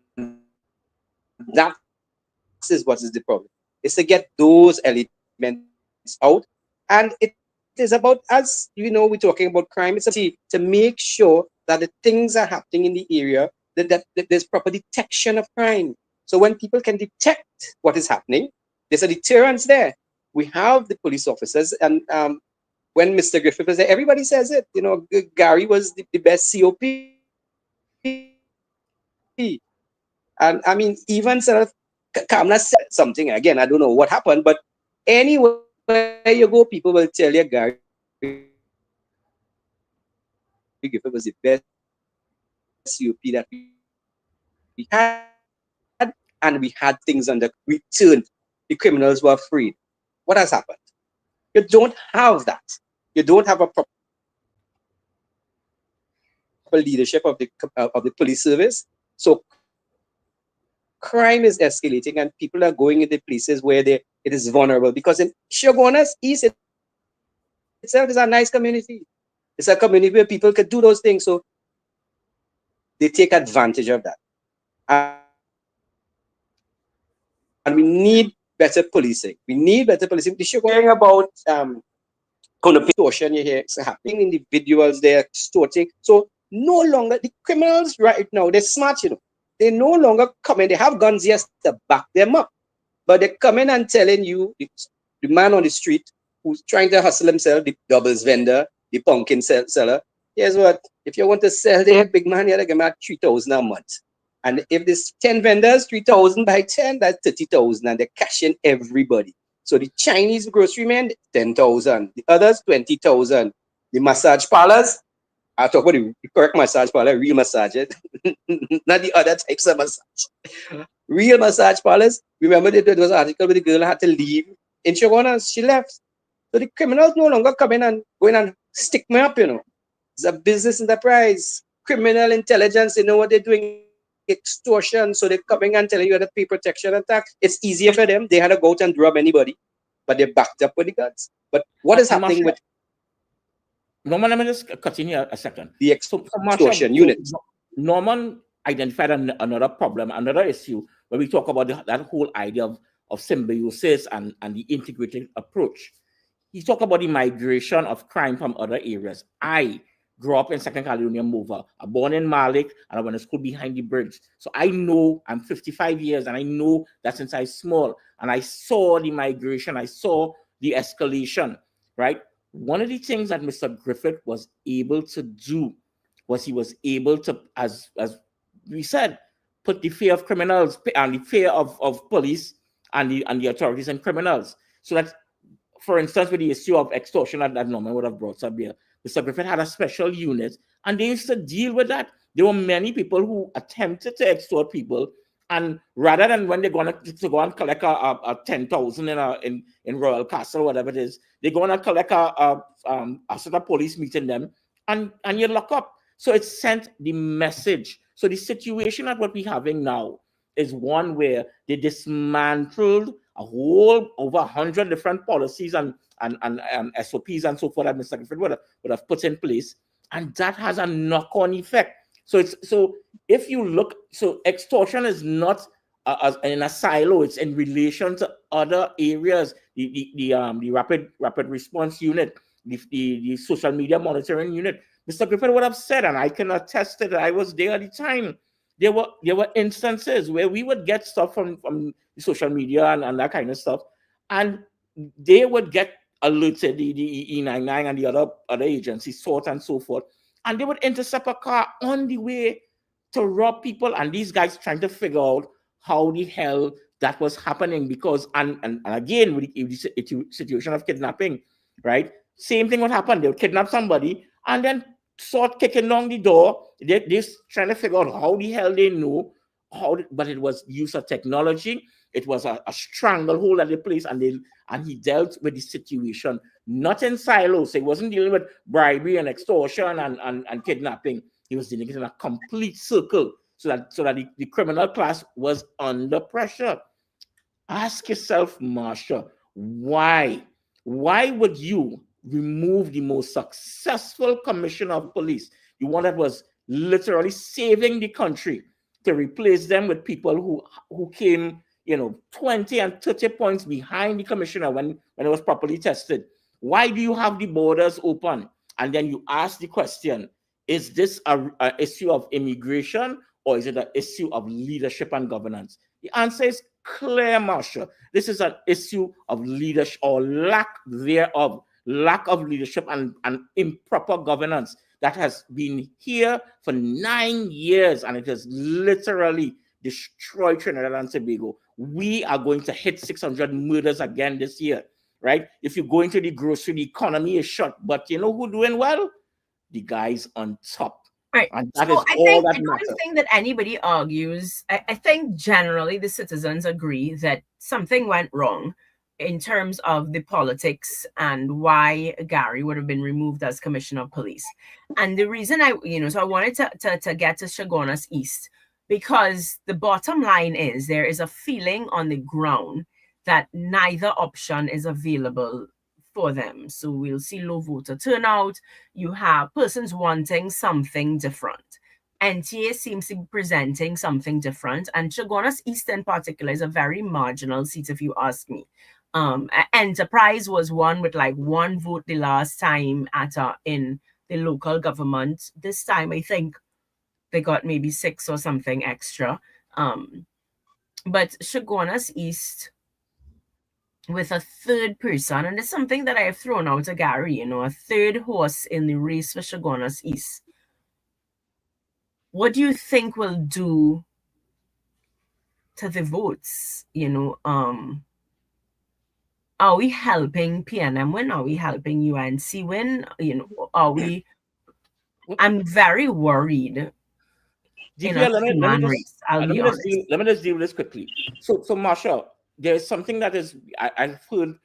that is what is the problem. It's to get those elements out. And it is about, as you know, we're talking about crime. It's about policy to make sure that the things are happening in the area, that there's proper detection of crime. So when people can detect what is happening, there's a deterrence there. We have the police officers, and when Mr. Griffith was there, everybody says it. Gary was the best COP. And I mean, even sort of Kamla said something. Again, I don't know what happened, but anywhere you go, people will tell you Gary Griffith was the best COP that we had, and we had things under we turned. The criminals were freed. What has happened? You don't have that. You don't have a proper leadership of the police service. So crime is escalating, and people are going in the places where it is vulnerable. Because in Chaguanas East itself is a nice community. It's a community where people could do those things. So they take advantage of that. And we need better policing. We need better policing. We need better policing. The Chaguanas hearing about extortion, you hear it's happening. Individuals they're extorting. So no longer the criminals right now, they're smart. They no longer come in. They have guns, yes, to back them up. But they come in and telling you the man on the street who's trying to hustle himself, the doubles vendor, the pumpkin seller. Here's what: if you want to sell there, big man, you gotta give me 3,000 a month. And if there's 10 vendors, 3,000 by 10, that's 30,000, and they're cashing everybody. So the Chinese grocery men, 10,000. The others, 20,000. The massage parlors, I talk about the correct massage parlor, real massage, not the other types of massage. Real massage parlors. Remember that there was an article where the girl had to leave in Chaguanas. She left. So the criminals no longer come in and go in and stick me up. It's a business enterprise. Criminal intelligence, they know what they're doing. Extortion. So they're coming and telling you how to pay protection and tax. It's easier for them. They had to go out and rob anybody, but they're backed up with the guns. But what is And happening Marsha, with Norman, let me just continue a second. the So extortion Marsha, units? Norman identified another problem, another issue when we talk about that whole idea of symbiosis and the integrated approach. he talked about the migration of crime from other areas. I grew up in Second Caledonia, Mova. I'm born in Malik, and I went to school behind the bridge. So I know, I'm 55 years, and I know that since I was small, and I saw the migration, I saw the escalation, right? One of the things that Mr. Griffith was able to do was he was able to, as we said, put the fear of criminals and the fear of police and the authorities and criminals. So that, for instance, with the issue of extortion that Norman would have brought up here, Mr. Griffith had a special unit, and they used to deal with that. There were many people who attempted to extort people, and rather than when they're going to go and collect a 10,000 in Royal Castle, whatever it is, they're going to collect a sort of police meeting them, and you lock up. So it sent the message. So the situation that what we're having now is one where they dismantled a whole over 100 different policies and SOPs and so forth that Mr. Griffith would have put in place, and that has a knock-on effect. So if you look, so extortion is not in a silo; it's in relation to other areas. The rapid response unit, the social media monitoring unit. Mr. Griffith would have said, and I can attest to that. I was there at the time. There were instances where we would get stuff from social media and that kind of stuff, and they would get alerted, the E99 and the other agencies, SORT and so forth, and they would intercept a car on the way to rob people, and these guys trying to figure out how the hell that was happening, because and again with the situation of kidnapping, right? Same thing would happen. They would kidnap somebody and then start kicking down the door. They're trying to figure out how the hell they know but it was use of technology. It was a stranglehold at the place, and he dealt with the situation not in silos. So he wasn't dealing with bribery and extortion and kidnapping. He was dealing in a complete circle, so that the criminal class was under pressure. Ask yourself, Marsha, why would you remove the most successful commissioner of police, the one that was literally saving the country, to replace them with people who came, 20 and 30 points behind the commissioner when it was properly tested? Why do you have the borders open? And then you ask the question, is this a issue of immigration, or is it an issue of leadership and governance? The answer is clear, Marsha. This is an issue of leadership, or lack thereof, lack of leadership and improper governance that has been here for 9 years, and it has literally destroyed Trinidad and Tobago. We are going to hit 600 murders again this year, right? If you go into the grocery, the economy is shut, but you know who's doing well? The guys on top. Right. And that so is I all think that I matters. don't think that anybody argues. I think generally the citizens agree that something went wrong in terms of the politics and why Gary would have been removed as commissioner of police. And the reason so I wanted to get to Chaguanas East, because the bottom line is there is a feeling on the ground that neither option is available for them. So we'll see low voter turnout. You have persons wanting something different. NTA seems to be presenting something different, and Chaguanas East in particular is a very marginal seat, if you ask me. Enterprise was one with like one vote the last time in the local government. This time I think they got maybe 6 or something extra. But Chaguanas East with a third person, and it's something that I have thrown out to Gary, a third horse in the race for Chaguanas East. What do you think will do to the votes? Are we helping PNM win? Are we helping UNC win? Are we? I'm very worried. DPL, let me just deal with this quickly. So Marsha, there's something that is I've heard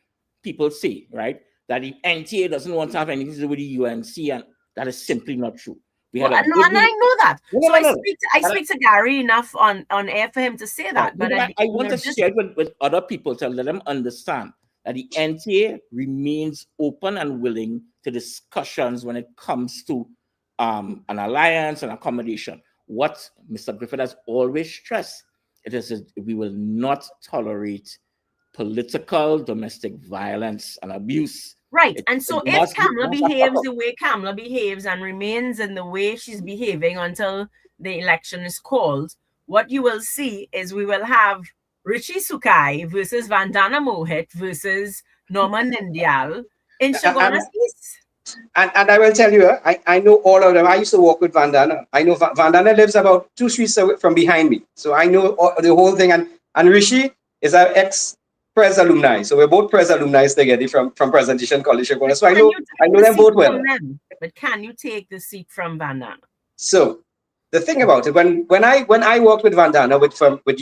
people say, right, that the NTA doesn't want to have anything to do with the UNC, and that is simply not true. And I know that. I speak to Gary enough on air for him to say that. But I want to share it with other people to let them understand that the NTA remains open and willing to discussions when it comes to an alliance and accommodation. What Mr. Griffith has always stressed, we will not tolerate political domestic violence and abuse. Right. And so It if must Kamala must have behaves up. the way Kamala behaves and remains in the way she's behaving until the election is called, what you will see is we will have Richie Sukai versus Vandana Mohit versus Norman Nindyal in And, Chaguanas East. and I will tell you, I know all of them. I used to walk with Vandana. I know Vandana lives about 2 streets away from behind me. So I know the whole thing. And Rishi is our ex-Pres alumni. So we're both Pres alumni together from Presentation College. But So can you I take know the them seat both well. from them? But can you take the seat from Vandana? So the thing about it, when I worked with Vandana with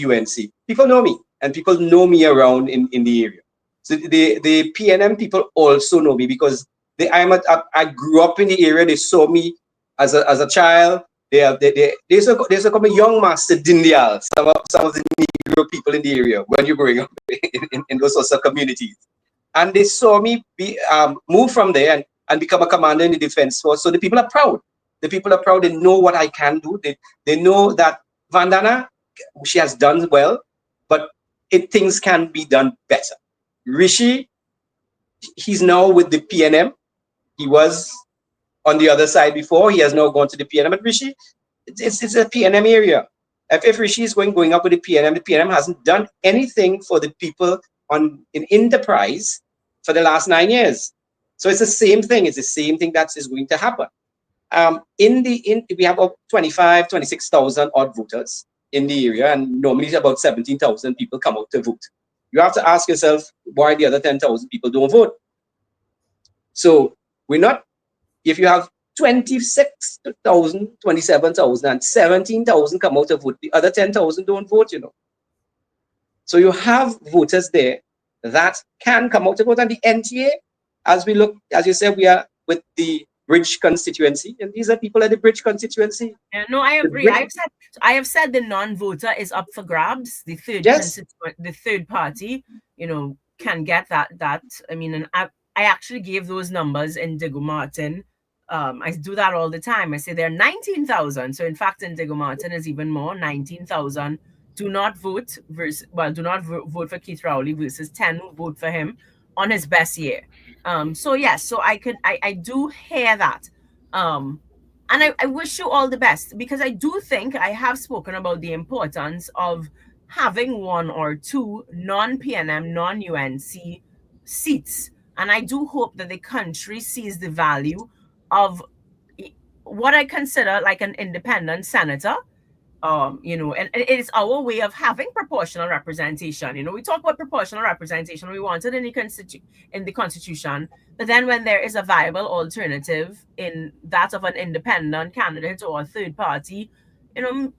UNC, people know me and people know me around in the area. So the PNM people also know me because I grew up in the area. They saw me as a child. There's a couple of young master Dindial, some of the Negro people in the area when you're growing up in those sorts of communities. And they saw me move from there and become a commander in the defense force. So the people are proud. The people are proud. They know what I can do. They know that Vandana, she has done well, but things can be done better. Rishi, he's now with the PNM. He was on the other side before. He has now gone to the PNM. But Rishi, it's a PNM area. If Rishi is going up with the PNM hasn't done anything for the people in enterprise for the last 9 years. So it's the same thing. It's the same thing that is going to happen. We have about 25, 26,000 odd voters in the area, and normally about 17,000 people come out to vote. You have to ask yourself why the other 10,000 people don't vote. So we're not, if you have 26,000, 27,000, and 17,000 come out to vote, the other 10,000 don't vote, So you have voters there that can come out to vote. And the NTA, as you said, we are with the Bridge constituency, and these are people at the Bridge constituency. Yeah, no, I agree. I have said the non-voter is up for grabs. The third party, can get that. I mean, and I actually gave those numbers in Diego Martin. I do that all the time. I say there are 19,000. So in fact, in Diego Martin is even more. 19,000 do not vote vote for Keith Rowley versus 10 who vote for him on his best year. So yes, so I do hear that. And I wish you all the best, because I do think I have spoken about the importance of having one or two non-PNM, non-UNC seats. And I do hope that the country sees the value of what I consider like an independent senator. And it is our way of having proportional representation. We talk about proportional representation. We want it in the Constitution, but then when there is a viable alternative in that of an independent candidate or a third party,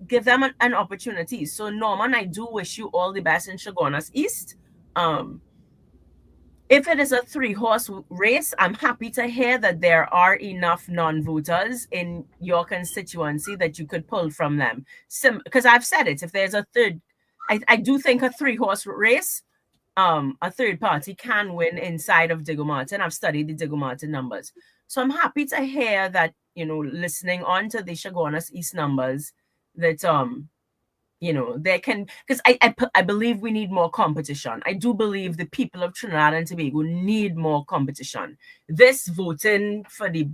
give them an opportunity. So Norman, I do wish you all the best in Chaguanas East. If it is a 3-horse race, I'm happy to hear that there are enough non-voters in your constituency that you could pull from them. Because I've said it, if there's a third, I do think a 3-horse race, a third party can win inside of Diego Martin. I've studied the Diego Martin numbers. So I'm happy to hear that, listening on to the Chaguanas East numbers, that they can, because I believe we need more competition. I do believe the people of Trinidad and Tobago need more competition. This voting for the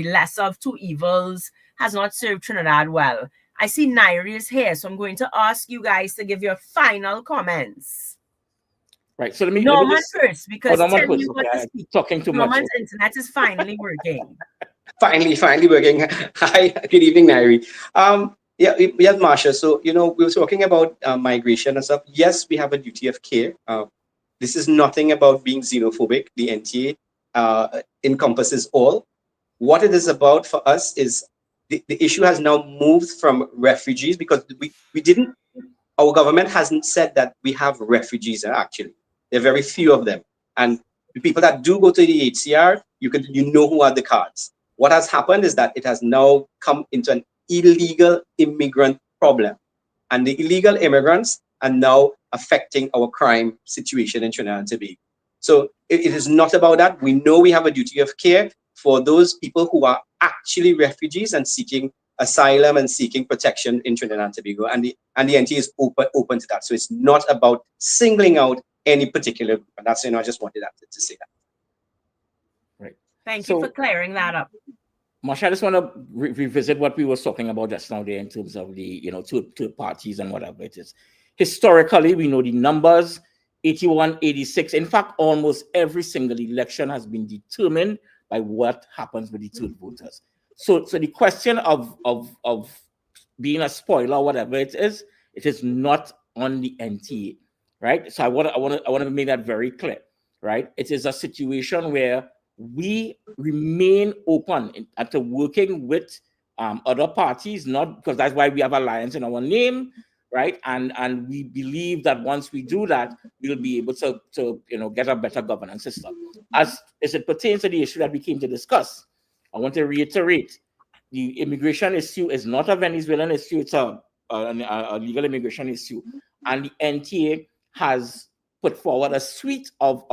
lesser of two evils has not served Trinidad well. I see Nairi is here, so I'm going to ask you guys to give your final comments. Right. So let me first, because Norman tell first. you what Okay, to speak. talking too Norman's much. internet is finally working. Finally working. Hi, good evening, Nairi. Yeah, Marsha. So, we were talking about migration and stuff. Yes, we have a duty of care. This is nothing about being xenophobic. The NTA encompasses all. What it is about for us is the issue has now moved from refugees, because our government hasn't said that we have refugees actually. There are very few of them. And the people that do go to the HCR, you know who are the cards. What has happened is that it has now come into an illegal immigrant problem. And the illegal immigrants are now affecting our crime situation in Trinidad and Tobago. So it is not about that. We know we have a duty of care for those people who are actually refugees and seeking asylum and seeking protection in Trinidad and Tobago. And the NTA is open to that. So it's not about singling out any particular group. And that's, I just wanted to say that. Thank you for clearing that up. Marsha, I just want to revisit what we were talking about just now there in terms of the, two parties and whatever it is. Historically, we know the numbers, 81, 86. In fact, almost every single election has been determined by what happens with the third voters. So the question of being a spoiler or whatever it is not on the NTA, right? So I want to make that very clear, right? It is a situation where we remain open to working with other parties, not because that's why we have alliance in our name, right? And we believe that once we do that, we'll be able to get a better governance system. As it pertains to the issue that we came to discuss, I want to reiterate: the immigration issue is not a Venezuelan issue; it's a legal immigration issue, and the NTA has put forward a suite of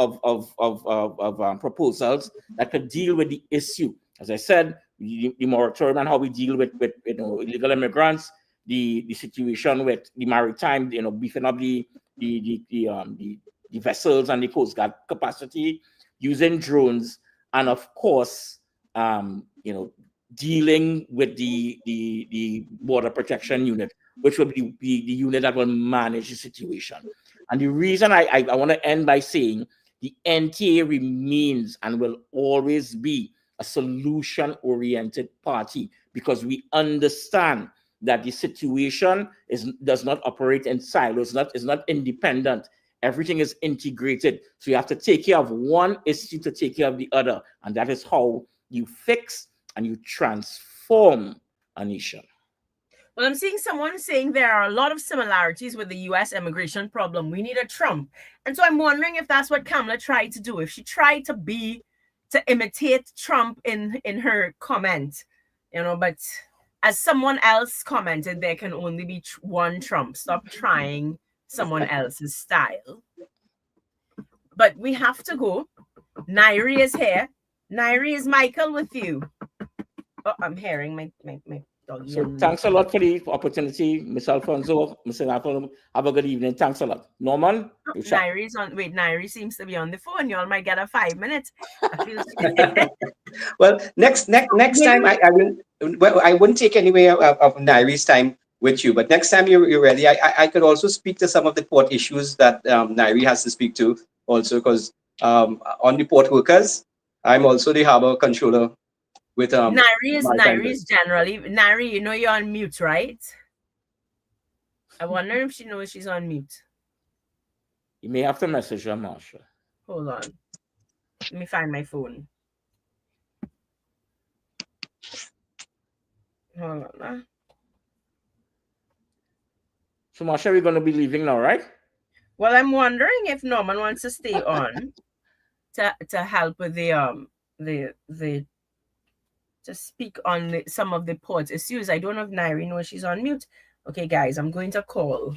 proposals that could deal with the issue. As I said, the moratorium and how we deal with illegal immigrants, the situation with the maritime, beefing up the vessels and the Coast Guard capacity, using drones, and of course, dealing with the border protection unit, which will be the unit that will manage the situation. And the reason I want to end by saying the NTA remains and will always be a solution-oriented party, because we understand that the situation does not operate in silos. It's not independent. Everything is integrated. So you have to take care of one issue to take care of the other. And that is how you fix and you transform a nation. Well, I'm seeing someone saying there are a lot of similarities with the U.S. immigration problem. We need a Trump. And so I'm wondering if that's what Kamala tried to do. If she tried to imitate Trump in her comment, but as someone else commented, there can only be one Trump. Stop trying someone else's style. But we have to go. Nairi is here. Nairi, is Michael with you? Oh, I'm hearing my doggy. So thanks a lot for the opportunity, Ms. Alfonso. Mr. Alfonso, have a good evening. Thanks a lot. Norman? Nairi's on. Wait, Nairi seems to be on the phone. You all might get a 5 minutes. Well, next time I will. Well, I wouldn't take any way of Nairi's time with you, but next time you're ready, I could also speak to some of the port issues that Nairi has to speak to also, because on the port workers, I'm also the harbor controller with Nairi is generally Nairi. You're on mute, right? I wonder if she knows she's on mute. You may have to message her, Marsha. Hold on. Let me find my phone. Hold on. So, Marsha, we're going to be leaving now, right? Well, I'm wondering if Norman wants to stay on to help with to speak on some of the port issues. I don't know if Nairi knows she's on mute. Okay, guys, I'm going to call.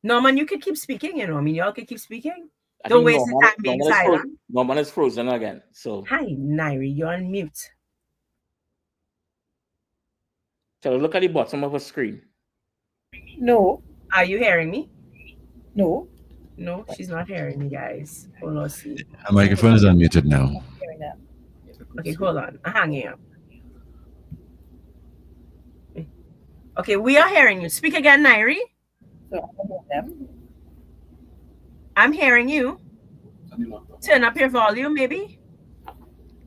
Norman, you could keep speaking, y'all could keep speaking. Don't waste the time being silent. Norman is frozen again. So hi, Nairi, you're on mute. So look at the bottom of a screen. No. Are you hearing me? No. No, she's not hearing me, guys. Hold on, see. The microphone is unmuted now. Okay, hold on. I'm hanging up. Okay, we are hearing you. Speak again, Nairi. I'm hearing you. Turn up your volume, maybe.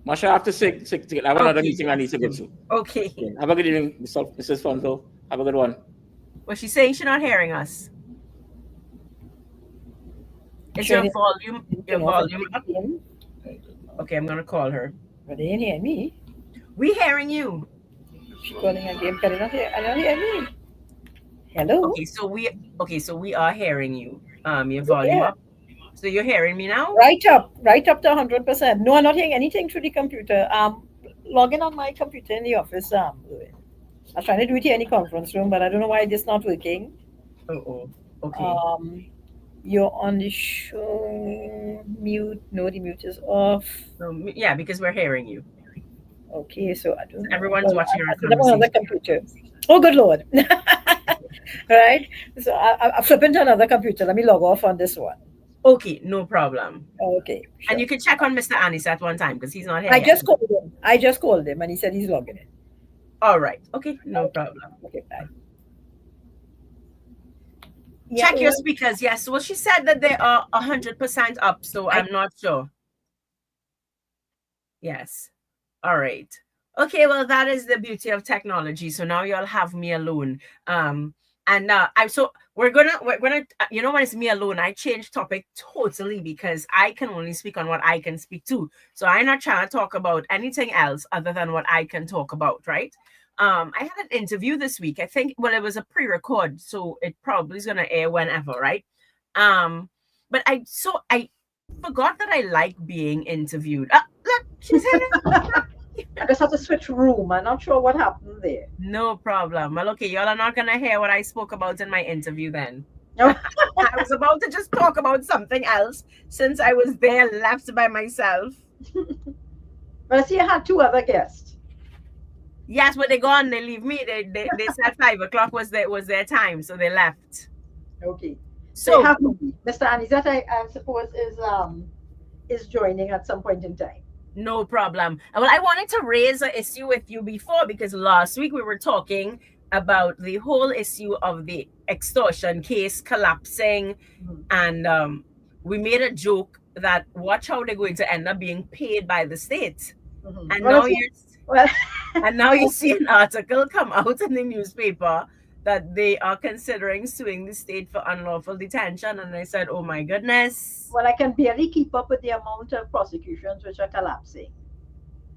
Marsha, I have to say, I have another meeting I need to go to. Okay. Have a good evening, Mrs. Fonzo. Have a good one. Well, she's saying she's not hearing us. Is your volume up? Okay, I'm gonna call her. But they ain't hearing me. We hearing you. She's calling again, but I don't hear me. Hello. Okay, so we are hearing you. Your volume up. So you're hearing me now? Right up to 100%. No, I'm not hearing anything through the computer. Logging on my computer in the office. I was trying to do it here in the conference room, but I don't know why it's not working. Okay. You're on the show mute. No, the mute is off. Yeah, because we're hearing you. Okay, so I don't know. Everyone's watching our conversation. Another computer. Oh, good Lord. Right? So I flip into another computer. Let me log off on this one. Okay, no problem. Okay, And sure. you can check on Mr. Anis at one time because he's not here I yet. just called him. I just called him, and he said he's logging in. All right. Okay, no problem. Okay, bye. Check your well, speakers. Yes. Well, she said that they are 100% up, so I- I'm not sure. Yes. All right. Okay, well, that is the beauty of technology. So now y'all have me alone. And we're gonna you know, when it's me alone, I change topic totally because I can only speak on what I can speak to. So I'm not trying to talk about anything else other than what I can talk about, right? I had an interview this week. I think, well, it was a pre-record, so it probably is gonna air whenever, right? But I forgot that I like being interviewed. Look, she's here. I just have to switch room. I'm not sure what happened there. No problem. Well, okay, y'all are not gonna hear what I spoke about in my interview then. No. I was about to just talk about something else since I was there left by myself. But I see I had 2 other guests. Yes, but they gone. They leave me. They said 5 o'clock was their time, so they left. Okay. So So you have Mr. Anizat, I suppose, is joining at some point in time. no problem. Well, I wanted to raise an issue with you before because last week we were talking about the whole issue of the extortion case collapsing, and we made a joke that watch how they're going to end up being paid by the state. And now you see an article come out in the newspaper that they are considering suing the state for unlawful detention. And I said, oh my goodness. Well, I can barely keep up with the amount of prosecutions which are collapsing.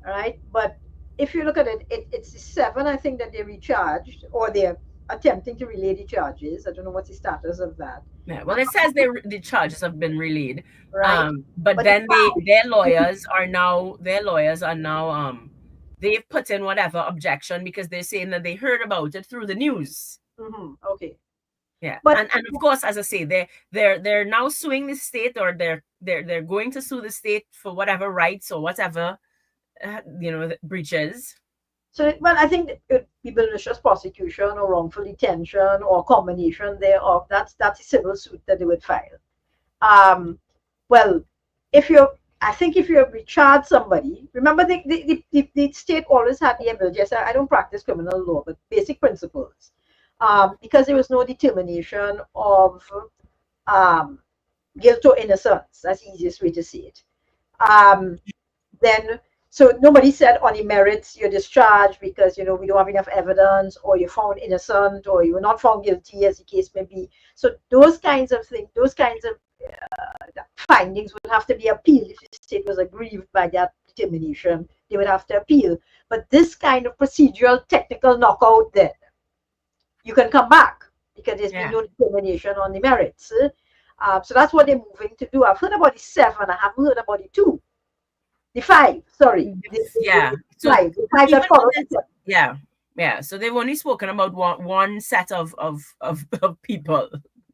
All right. But if you look at it, it's the 7, I think, that they recharged, or they're attempting to relay the charges. I don't know what's the status of that. Yeah, well, it says the charges have been relayed. Right. But then their lawyers are now they've put in whatever objection because they're saying that they heard about it through the news. Okay. Yeah, but and of course, as I say, they're now suing the state, or they're going to sue the state for whatever rights or whatever breaches. So, well, I think it would be malicious prosecution or wrongful detention or a combination thereof. That's a civil suit that they would file. Well, I think if you recharge somebody, remember the state always had the ability. I don't practice criminal law, but basic principles. Because there was no determination of guilt or innocence. That's the easiest way to say it. So nobody said on the merits you're discharged because we don't have enough evidence, or you're found innocent, or you were not found guilty, as the case may be. So those kinds of things, those kinds of findings would have to be appealed. If the state was aggrieved by that determination, they would have to appeal. But this kind of procedural technical knockout, then you can come back because there's been no determination on the merits. So that's what they're moving to do. I've heard about the 7. I haven't heard about the 2. The 5, sorry. So 5 that followed. Yeah. So they've only spoken about one set of people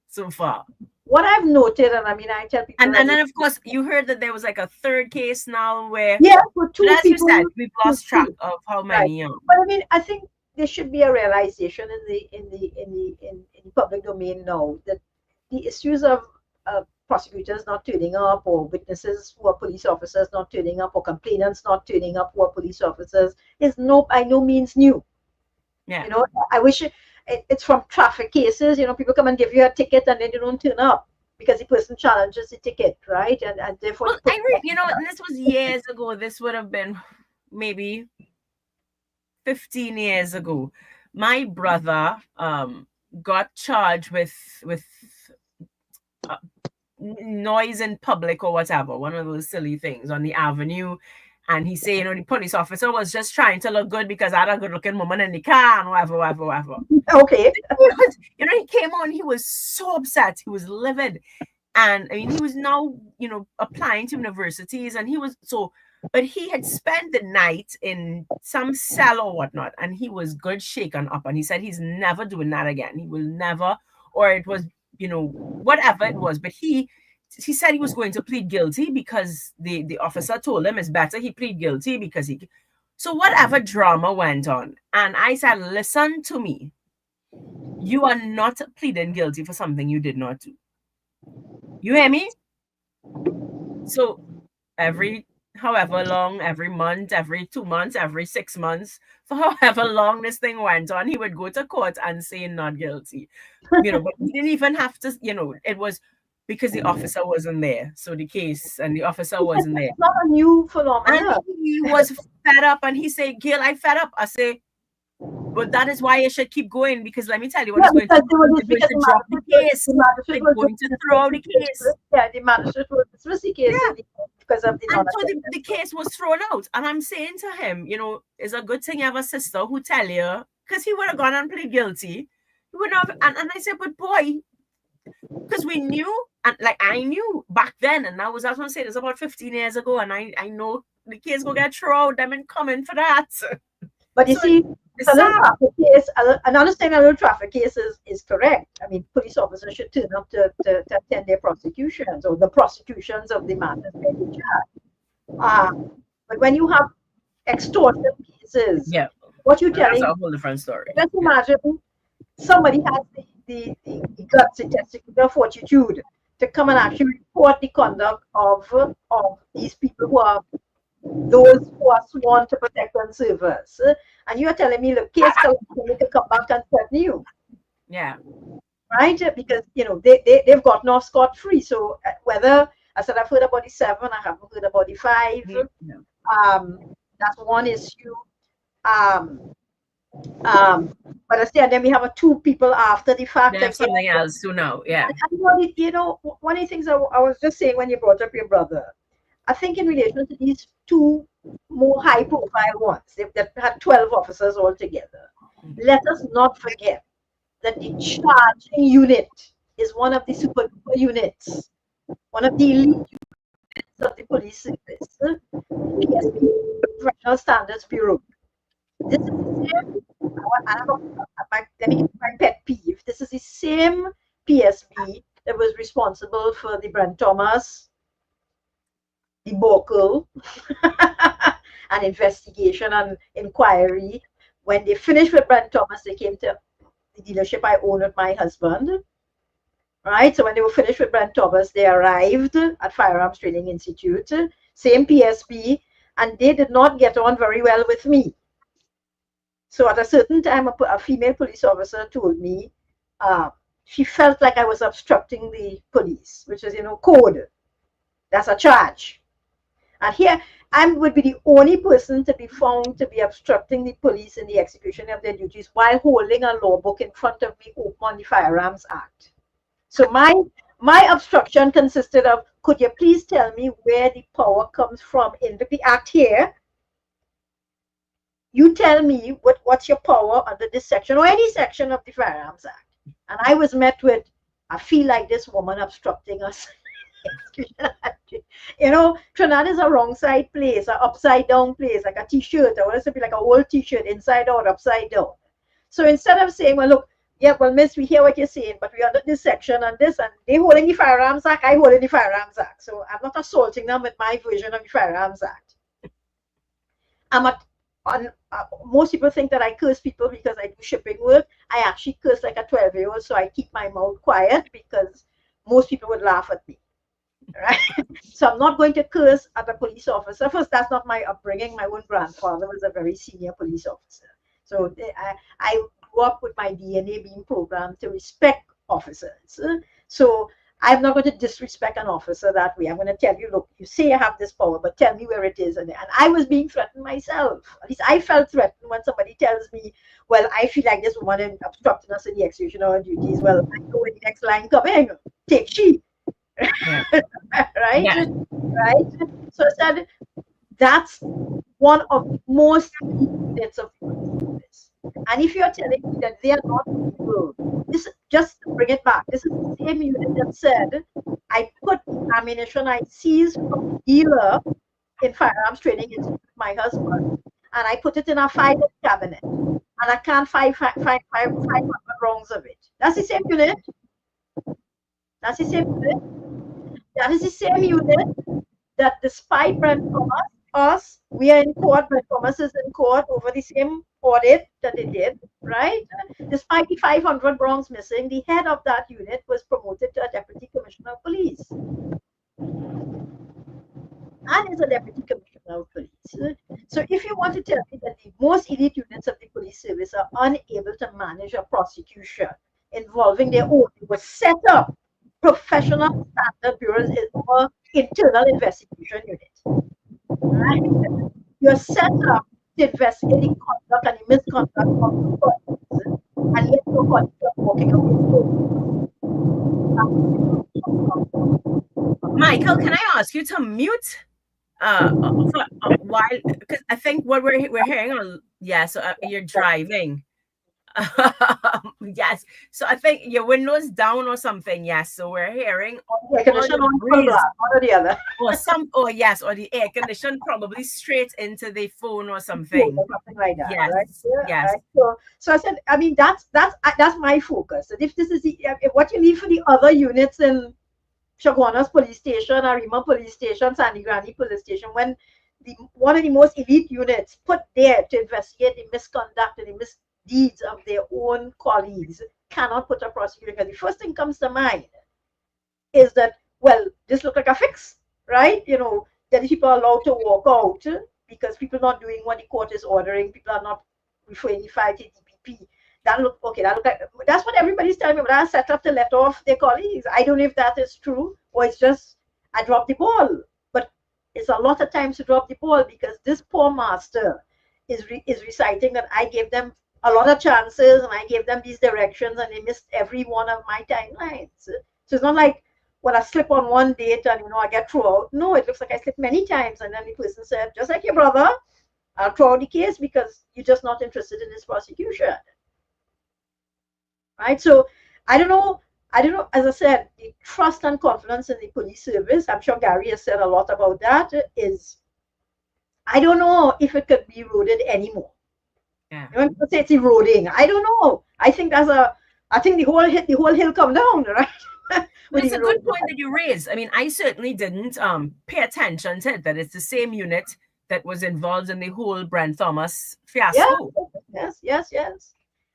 so far. What I've noted, and I mean, I tell people, and then of course you heard that there was like a 3rd case now where for 2 as people, you said, we've lost track of how many. But I mean, I think there should be a realization in the public domain now that the issues of prosecutors not turning up, or witnesses who are police officers not turning up, or complainants not turning up who are police officers is by no means new. Yeah. I wish it's from traffic cases. People come and give you a ticket and then they don't turn up because the person challenges the ticket, right? And therefore, this was years ago. This would have been maybe 15 years ago. My brother got charged with noise in public or whatever, one of those silly things on the avenue. And he said, the police officer was just trying to look good because I had a good looking woman in the car and whatever. Okay. He came on, he was so upset. He was livid. And I mean, he was now, applying to universities, and but he had spent the night in some cell or whatnot, and he was good shaken up. And he said he's never doing that again. He will never, or it was, whatever it was. But he said he was going to plead guilty because the officer told him it's better he plead guilty because so whatever drama went on. And I said, listen to me. You are not pleading guilty for something you did not do. You hear me? So every however long, every month, every 2 months, every 6 months, for however long this thing went on, he would go to court and say not guilty. But he didn't even have to, it was because the officer wasn't there. So the officer wasn't there. It's not a new And phenomenon. he was fed up and he said, Gail, I fed up. I say, but that is why you should keep going, because let me tell you what it's going to do. It's going to drop the case. They're going to throw out the case. Yeah, the magistrate will dismiss the case because of the And so the case was thrown out. And I'm saying to him, it's a good thing you have a sister who tell you, because he would have gone and plead guilty. He would have, and I said, but boy, because we knew, and like I knew back then, and I was going to say this about 15 years ago, and I know the case will get thrown out, them and coming for that. But you see, another thing, a little traffic case is correct. I mean, police officers should turn up to attend their prosecutions or the prosecutions of the matters they charge. But when you have extortion cases, what you're telling, that's a whole different story. Just imagine somebody has the guts, the testicular fortitude to come and actually report the conduct of these people who are those who are sworn to protect and serve us. And you are telling me, look, case collection to come back and threaten you. Yeah. Right? Because, they've gotten off scot-free. So whether, I said, I've heard about the 7, I haven't heard about the 5. That's one issue. But I say, and then we have 2 people after the fact. They have something else to know. Yeah. And one of the things I was just saying when you brought up your brother, I think in relation to these 2 more high-profile ones, that had 12 officers altogether, let us not forget that the charging unit is one of the super units, one of the elite units of the police service, PSP, Professional Standards Bureau. This is the same, let me get my pet peeve. This is the same PSB that was responsible for the Brent Thomas, the Bokel, and investigation and inquiry. When they finished with Brent Thomas, they came to the dealership I own with my husband. Right? So when they were finished with Brent Thomas, they arrived at Firearms Training Institute, same PSP, and they did not get on very well with me. So at a certain time, a female police officer told me she felt like I was obstructing the police, which is, code. That's a charge. And here, I would be the only person to be found to be obstructing the police in the execution of their duties while holding a law book in front of me open on the Firearms Act. So my obstruction consisted of, could you please tell me where the power comes from in the act here? You tell me what's your power under this section or any section of the Firearms Act. And I was met with, I feel like this woman obstructing us. Trinidad is a wrong side place, an upside down place, like a t-shirt. I want it to be like a old t-shirt, inside out, upside down. So instead of saying, well, look, miss, we hear what you're saying, but we're under this section and this, and they holding the Firearms Act, I holding the Firearms Act. So I'm not assaulting them with my version of the Firearms Act. Most people think that I curse people because I do shipping work. I actually curse like a 12-year-old, so I keep my mouth quiet because most people would laugh at me. Right? So I'm not going to curse at a police officer. First, that's not my upbringing. My own grandfather was a very senior police officer. So I grew up with my DNA being programmed to respect officers. So I'm not going to disrespect an officer that way. I'm going to tell you, look, you say you have this power, but tell me where it is. And I was being threatened myself. At least I felt threatened when somebody tells me, well, I feel like this woman is obstructing us in the execution of our duties. Well, I know when the next line coming, take she. Yeah. Right? Yeah. Right? So I said, that's one of the most units of this. And if you're telling me that they are not evil, this, just to bring it back, this is the same unit that said, I put ammunition I seized from the dealer in Firearms Training Institute with my husband, and I put it in a filing cabinet, and I can't find 500 rounds of it. That's the same unit. That's the same unit. That is the same unit that despite Brent Thomas, we are in court, Brent Thomas is in court over the same audit that they did, right? Despite the 500 bronze missing, the head of that unit was promoted to a deputy commissioner of police. and is a deputy commissioner of police. So if you want to tell me that the most elite units of the police service are unable to manage a prosecution involving their own, they were set up professional standard bureaus or internal investigation unit. Right? You're set up to investigate the conduct and the misconduct of your colleagues, and yet your colleagues are walking away. Michael, can I ask you to mute for a while? Because I think what we're hearing on, yeah, so you're driving. Yes, so I think your windows down or something. Yes, so we're hearing Air condition on full blast, one or the other. or yes, or the air condition probably straight into the phone or something. Or something like that. Yes, right? yes. Right? So I said, I mean, that's my focus. And if this is what you need for the other units in Chaguanas Police Station, Arima Police Station, Sandy Grande Police Station, when one of the most elite units put there to investigate the misconduct and the misdeeds of their own colleagues cannot put a prosecutor, because the first thing comes to mind is that, well, this look like a fix, right? That people are allowed to walk out because people are not doing what the court is ordering, people are not referring the file to DPP. That look like, that's what everybody's telling me, but I set up to let off their colleagues. I don't know if that is true or it's just I dropped the ball. But it's a lot of times to drop the ball, because this poor master is reciting that I gave them a lot of chances and I gave them these directions and they missed every one of my timelines. So it's not like, well, I slip on one date and I get through out. No, it looks like I slipped many times, and then the person said, just like your brother, I'll throw out the case because you're just not interested in this prosecution. Right? So I don't know, as I said, the trust and confidence in the police service, I'm sure Gary has said a lot about that, is, I don't know if it could be eroded anymore. Yeah. When people say it's eroding, I don't know. I think the whole hill come down, right? Well, it's a good point that you raised. I mean, I certainly didn't pay attention to it, that it's the same unit that was involved in the whole Brent Thomas fiasco. Yes.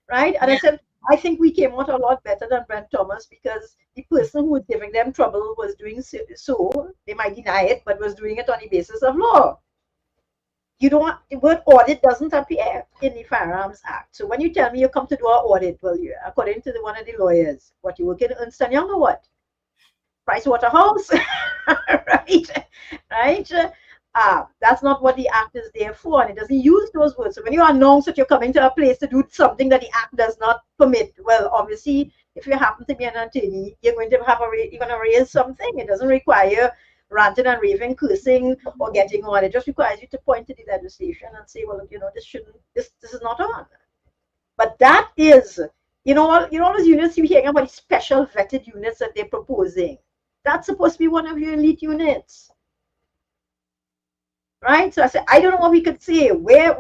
Right? And I said, I think we came out a lot better than Brent Thomas, because the person who was giving them trouble was doing so, they might deny it, but was doing it on the basis of law. The word audit doesn't appear in the Firearms Act. So when you tell me you come to do an audit, well, according to one of the lawyers, what you work in Ernst & Young or what? Price Waterhouse, right? That's not what the Act is there for, and it doesn't use those words. So when you announce that you're coming to a place to do something that the Act does not permit, well, obviously, if you happen to be an attorney, you're going to raise something. It doesn't require ranting and raving, cursing, or getting on. It just requires you to point to the legislation and say, well, this is not on. But that is, all those units you're hearing about, the special vetted units that they're proposing. That's supposed to be one of your elite units. Right? So I said, I don't know what we could say. Where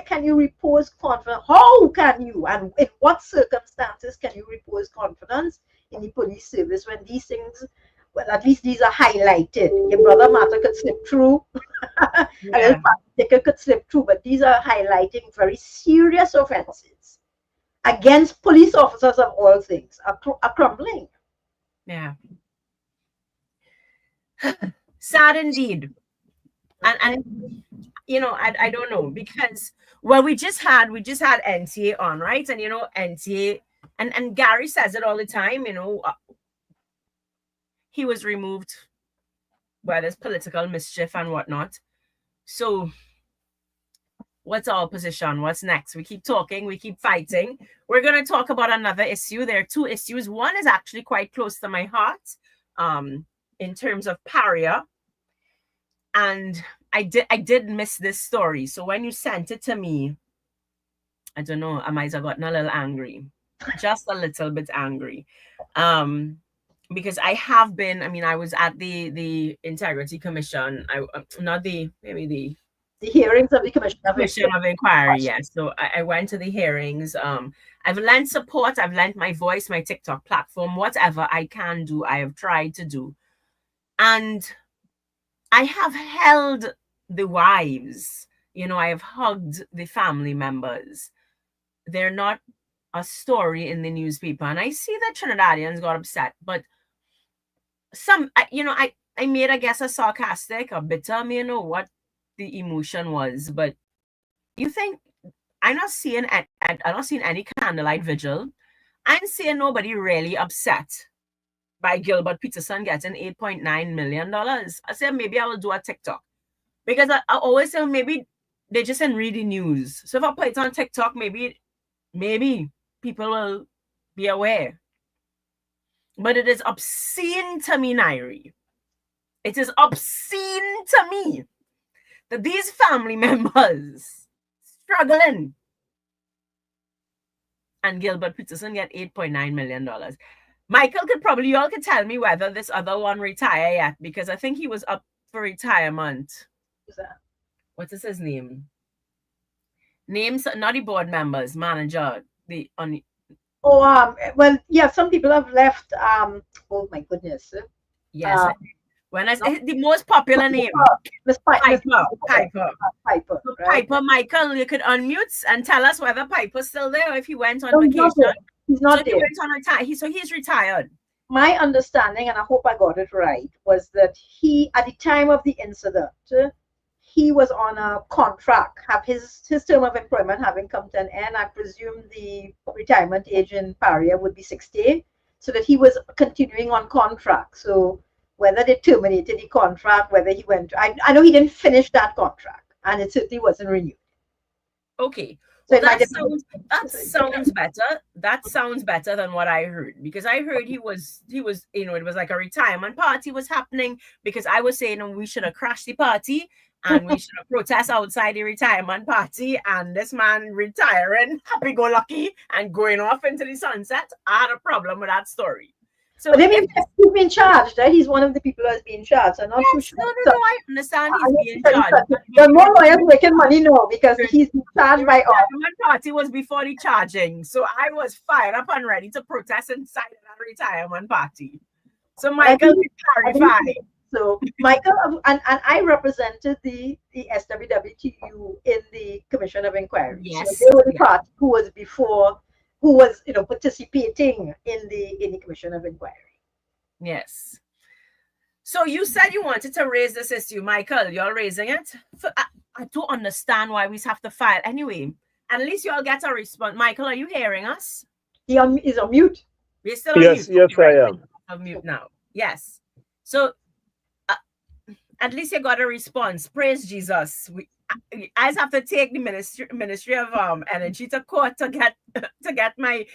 can you repose confidence? How can you, and in what circumstances can you repose confidence in the police service when these things, well, at least these are highlighted? Your brother matter could slip through, Yeah. Ticker could slip through, but these are highlighting very serious offenses against police officers of all things are crumbling. Yeah. Sad indeed. And I don't know, because, well, we just had NTA on, right? And NTA, and Gary says it all the time, he was removed where there's political mischief and whatnot. So what's our position? What's next? We keep talking, we keep fighting. We're going to talk about another issue. There are two issues. One is actually quite close to my heart, in terms of Paria. And I did miss this story. So when you sent it to me, I don't know, I might have gotten a little angry, just a little bit angry, because I was at the Integrity Commission. The hearings of the Commission of Inquiry. Yes, so I went to the hearings. I've lent support. I've lent my voice, my TikTok platform, whatever I can do. I have tried to do, and I have held the wives, I have hugged the family members. They're not a story in the newspaper. And I see that Trinidadians got upset, but I made, I guess, a sarcastic, a bitter. I mean, you know what the emotion was, but you think I'm not seeing any candlelight vigil. I'm seeing nobody really upset by Gilbert Peterson getting $8.9 million. I said maybe I will do a TikTok because I always say maybe they just didn't read the news. So if I put it on TikTok, maybe people will be aware. But it is obscene to me, Nairi. It is obscene to me that these family members struggling and Gilbert Peterson get $8.9 million. Michael you all could tell me whether this other one retire yet, because I think he was up for retirement. Who's that? What is his name? Names, not the board members, manager. Well, yeah, some people have left. Oh my goodness. Yes. When I say the most popular name, Piper. So Right? Piper, Michael, you could unmute and tell us whether Piper's still there or if he went on vacation. He's not there. So he's retired. My understanding, and I hope I got it right, was that he, at the time of the incident, he was on a contract, have his term of employment having come to an end. I presume the retirement age in Paria would be 60, so that he was continuing on contract. So whether they terminated the contract, whether he went, I know he didn't finish that contract, and it certainly wasn't renewed. Okay. So Well, that sounds better. That sounds better than what I heard, because I heard he was, it was like a retirement party was happening, because I was saying we should have crashed the party and we should have protest outside the retirement party, and this man retiring, happy-go-lucky, and going off into the sunset. I had a problem with that story. So but he's being charged, right? He's one of the people who's being charged. I'm not too sure. No, I understand he's being charged. But more lawyers making money now because he's being charged by us. The party was before the charging, so I was fired up and ready to protest inside that retirement party. So Michael, clarify. So Michael and I represented the SWWTU in the Commission of Inquiry. Yes. So they were the party who was participating in the Commission of Inquiry. Yes. So you said you wanted to raise this issue, Michael. You're raising it. I don't understand why we have to file anyway. At least you all get a response. Michael, are you hearing us? He is on mute. We're still on mute. Yes, I am. On mute now. Yes. So at least you got a response. Praise Jesus. I have to take the Ministry of Energy to court to get my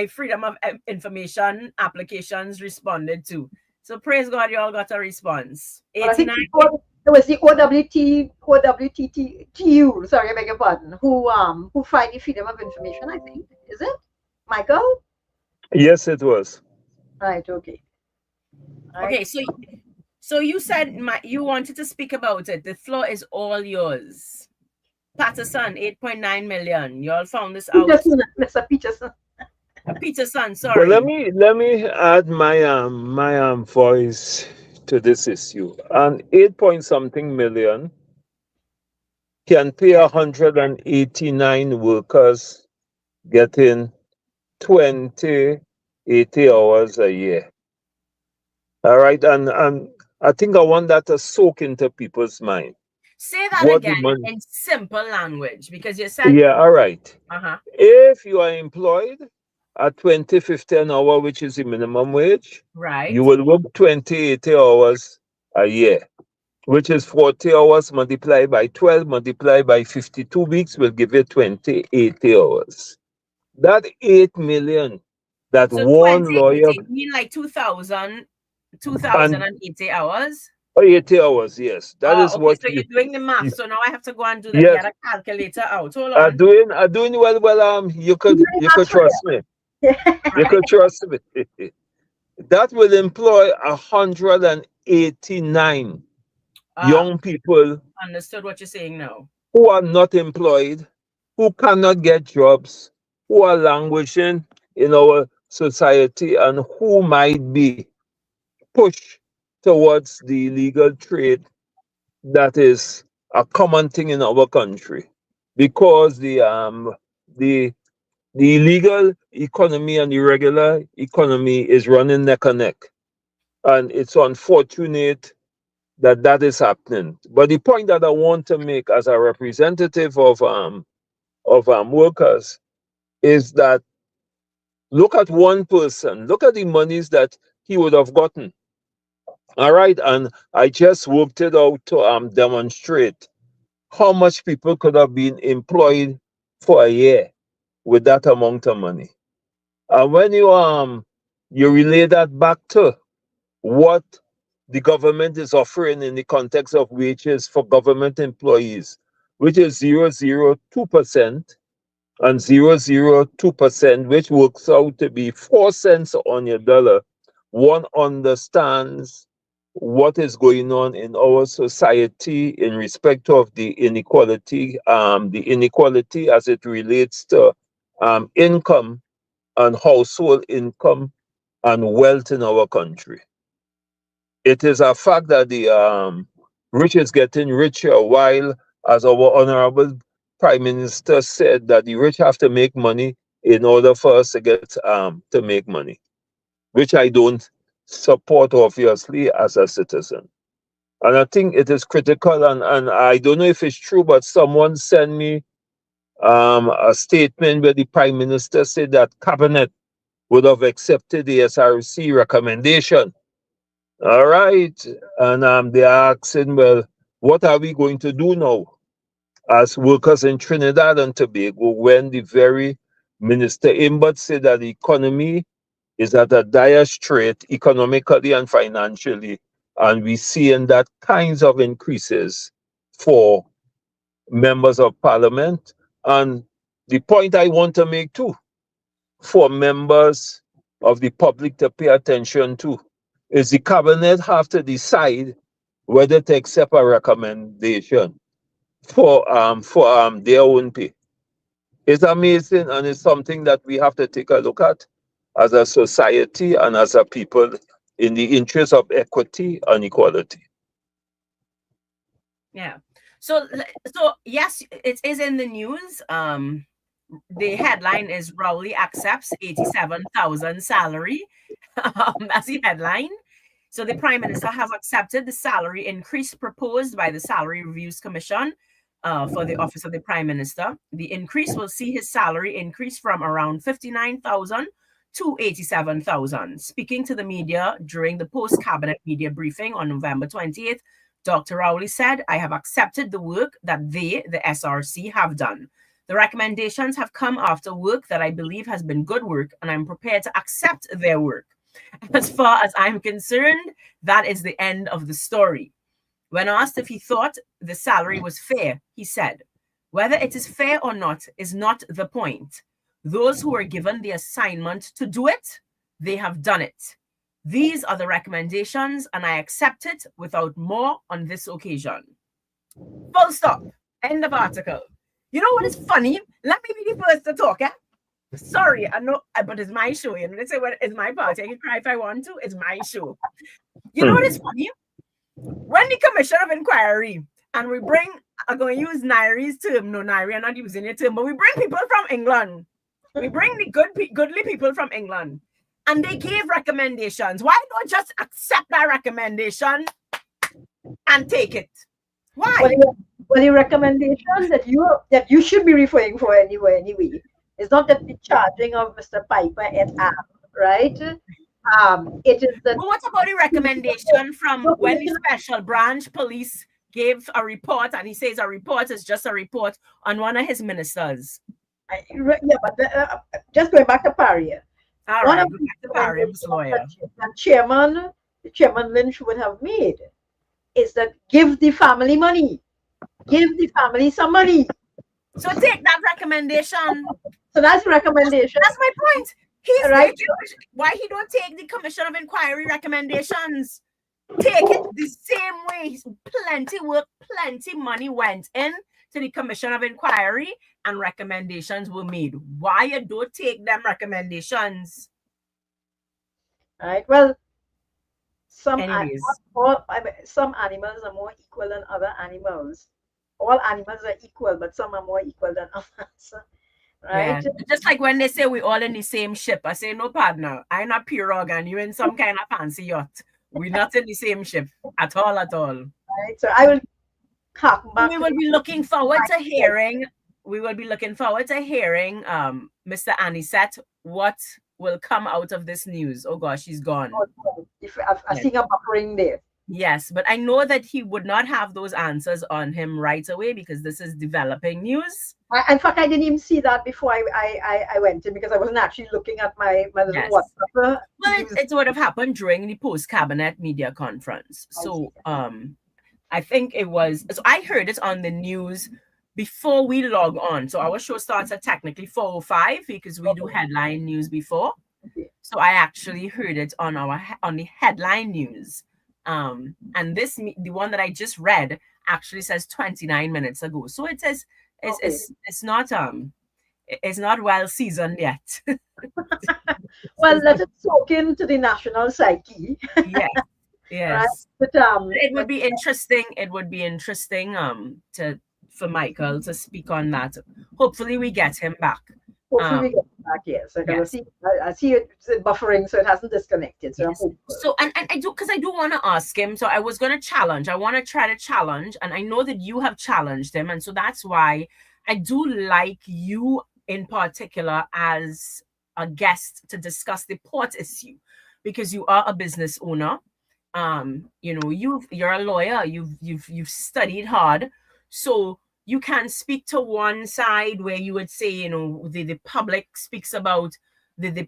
freedom of information applications responded to. So praise God, you all got a response. I think it was the OWTTU. Sorry, I beg your pardon. Who filed the freedom of information? I think, is it Michael? Yes, it was. Right. Okay. Okay. So you said you wanted to speak about it. The floor is all yours. Patterson, 8.9 million. You all found this out. Mr. Peterson. Peterson, sorry. Well, let me add my voice to this issue. An 8-point-something million can pay 189 workers getting 80 hours a year. All right, and I think I want that to soak into people's mind. Say that again in simple language, because you said... Yeah, all right. Uh-huh. If you are employed at $20.50 an hour, which is the minimum wage, right, you will work 80 hours a year, which is 40 hours multiplied by 12 multiplied by 52 weeks will give you 80 hours. That 8 million, that so one lawyer... You mean like 2,080 hours? 80 hours, yes. That is okay, what. So you're doing the math. So now I have to go and do yes. Get a calculator out. Hold on. Doing well. You could trust me. You could trust me. That will employ 189 young people. Understood what you're saying now. Who are not employed, who cannot get jobs, who are languishing in our society, and who might be pushed towards the illegal trade that is a common thing in our country, because the illegal economy and the regular economy is running neck and neck, and it's unfortunate that is happening. But the point that I want to make as a representative of workers is that look at one person, look at the monies that he would have gotten. All right, and I just worked it out to demonstrate how much people could have been employed for a year with that amount of money. And when you relay that back to what the government is offering in the context of wages for government employees, which is 0.002%, and 0.002%, which works out to be 4 cents on your dollar, one understands what is going on in our society in respect of the inequality as it relates to income and household income and wealth in our country. It is a fact that the rich is getting richer, while, as our honorable Prime Minister said, that the rich have to make money in order for us to get to make money, which I don't support, obviously, as a citizen. And I think it is critical, and I don't know if it's true, but someone sent me a statement where the Prime Minister said that Cabinet would have accepted the SRC recommendation. All right. And they're asking, well, what are we going to do now as workers in Trinidad and Tobago when the very Minister Imbert said that the economy is at a dire strait economically and financially, and we seeing that kinds of increases for members of parliament. And the point I want to make too, for members of the public to pay attention to, is the cabinet have to decide whether to accept a recommendation for their own pay. It's amazing, and it's something that we have to take a look at as a society and as a people in the interest of equity and equality. Yeah. So yes, it is in the news. The headline is Rowley accepts 87,000 salary. That's the headline. So the Prime Minister has accepted the salary increase proposed by the Salary Reviews Commission for the Office of the Prime Minister. The increase will see his salary increase from around 59,000 to 87,000. Speaking to the media during the post-cabinet media briefing on November 20th, Dr. Rowley said, I have accepted the work that they, the SRC, have done. The recommendations have come after work that I believe has been good work, and I'm prepared to accept their work. As far as I'm concerned, that is the end of the story. When asked if he thought the salary was fair, he said, whether it is fair or not is not the point. Those who were given the assignment to do it, they have done it. These are the recommendations, and I accept it without more on this occasion. Full stop. End of article. You know what is funny? Let me be the first to talk, eh? Sorry, I know, but it's my show. You know, they say, well, it's my party. I can cry if I want to. It's my show. You know what is funny? When the Commission of Inquiry, and we bring, I'm going to use Nairi's term. No, Nairi, I'm not using your term, but we bring people from England. We bring the goodly people from England. And they gave recommendations. Why don't just accept that recommendation and take it? Why? Well, the recommendation that you should be referring for anyway. It's not that the charging of Mr. Piper et al., right? It is that. But what about the recommendation from when the special branch police gave a report, and he says a report is just a report on one of his ministers? Yeah, but just going back to Paria. All right, go back to Paria, Mr. Lawyer. Chairman Lynch would have made is that give the family money. Give the family some money. So take that recommendation. So that's the recommendation. That's my point. He's right. Why he don't take the Commission of Inquiry recommendations? Take it the same way. Plenty work, plenty money went in to the Commission of Inquiry, and recommendations were made. Why you don't take them recommendations? All right. Well, some animals are more equal than other animals. All animals are equal, but some are more equal than others. Right? Yeah. Just like when they say we're all in the same ship. I say, no, partner, I'm not pirogue and you're in some kind of fancy yacht. We're not in the same ship at all, at all. Right? So I will hark back. We will be looking forward to hearing. We will be looking forward to hearing, Mr. Anisette, what will come out of this news. Oh gosh, she's gone. If I see a buffering there. Yes, but I know that he would not have those answers on him right away because this is developing news. In fact, I didn't even see that before I went in because I wasn't actually looking at my little Yes. WhatsApp. Well, it would have happened during the post-cabinet media conference. So I think it was, so I heard it on the news before we log on. So our show starts at technically 4:05 because we do headline news before. So I actually heard it on the headline news. And the one that I just read actually says 29 minutes ago. So it says it's not well seasoned yet. Well, let it soak into the national psyche. Yes. Right? But it would be interesting. It would be interesting for Michael to speak on that. Hopefully we get him back. Hopefully we get him back, yes. I see it's buffering, so it hasn't disconnected. So yes. So and I do want to ask him. So I was going to challenge. I want to try to challenge, and I know that you have challenged him, and so that's why I do like you in particular as a guest to discuss the port issue, because you are a business owner. You're a lawyer. You've studied hard, so you can speak to one side where you would say, the public speaks about the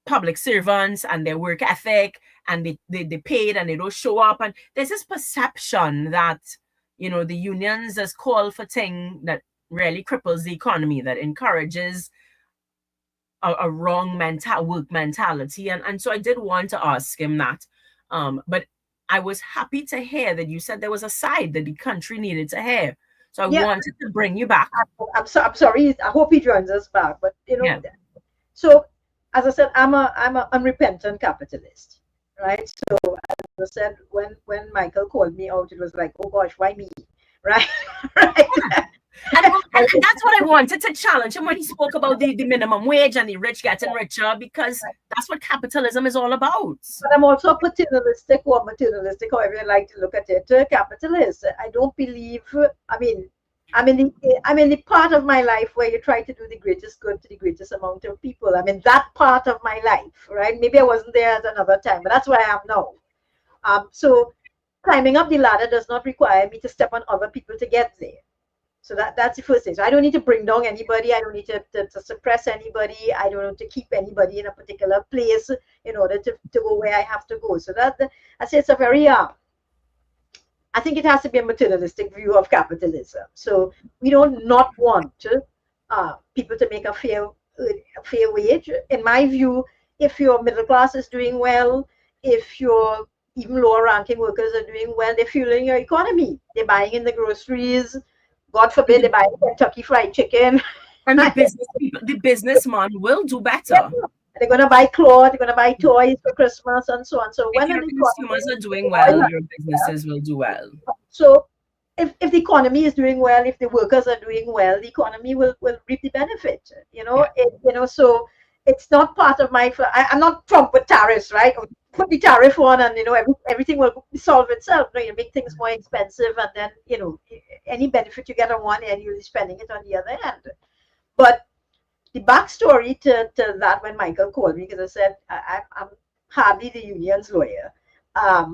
public servants and their work ethic, and they paid and they don't show up, and there's this perception that the unions has called for thing that really cripples the economy, that encourages a wrong work mentality, and so I did want to ask him that, but I was happy to hear that you said there was a side that the country needed to hear. So I wanted to bring you back. I'm sorry. I hope he joins us back. But so as I said, I'm an unrepentant capitalist, right? So as I said, when Michael called me out, it was like, oh gosh, why me, right? Right. And that's what I wanted to challenge him when he spoke about the minimum wage and the rich getting richer, because that's what capitalism is all about. But I'm also paternalistic or materialistic, however you like to look at it, capitalist. I don't believe, I'm in the part of my life where you try to do the greatest good to the greatest amount of people. I'm in that part of my life, right? Maybe I wasn't there at another time, but that's where I am now. So climbing up the ladder does not require me to step on other people to get there. So that's the first thing. So I don't need to bring down anybody. I don't need to suppress anybody. I don't need to keep anybody in a particular place in order to go where I have to go. So I say it's a very, I think it has to be a materialistic view of capitalism. So we don't not want people to make a fair wage. In my view, if your middle class is doing well, if your even lower ranking workers are doing well, they're fueling your economy. They're buying in the groceries. God forbid they buy Kentucky Fried Chicken. And the businessman will do better. Yeah. They're going to buy clothes, they're going to buy toys for Christmas and so on. So when your consumers are doing well, your businesses will do well. So if the economy is doing well, if the workers are doing well, the economy will reap the benefit. So it's not part of I'm not Trump with tariffs, right? Put the tariff on and everything will solve itself. You make things more expensive, and then any benefit you get on one end, you'll be spending it on the other end. But the backstory to that, when Michael called me, because I said I'm hardly the union's lawyer,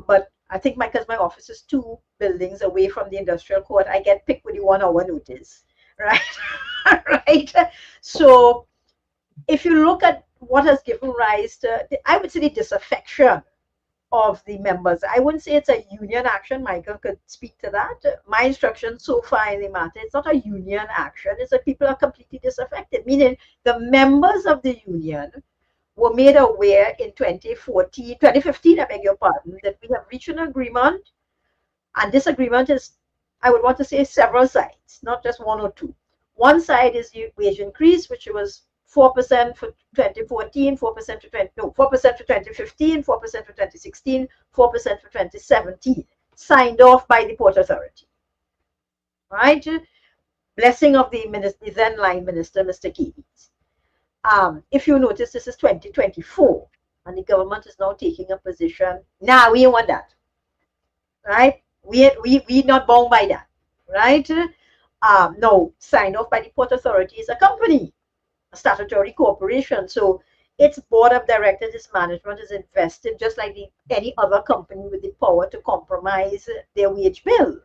but I think because my office is 2 buildings away from the industrial court, I get picked with the 1 hour notice, right? Right. So if you look at what has given rise to, I would say, the disaffection of the members. I wouldn't say it's a union action. Michael could speak to that. My instruction so far in the matter, it's not a union action. It's that people are completely disaffected, meaning the members of the union were made aware in 2015, I beg your pardon, that we have reached an agreement. And this agreement is, I would want to say, several sides, not just 1 or 2. One side is the wage increase, which was 4% for 2014, 4% for 2015, 4% for 2016, 4% for 2017, signed off by the Port Authority. Right? Blessing of the then line minister, Mr. Keys. If you notice, this is 2024. And the government is now taking a position. Nah, we don't want that. Right? We not bound by that. Right? No, signed off by the Port Authority is a company, a statutory corporation. So its board of directors, its management is invested just like any other company with the power to compromise their wage bill.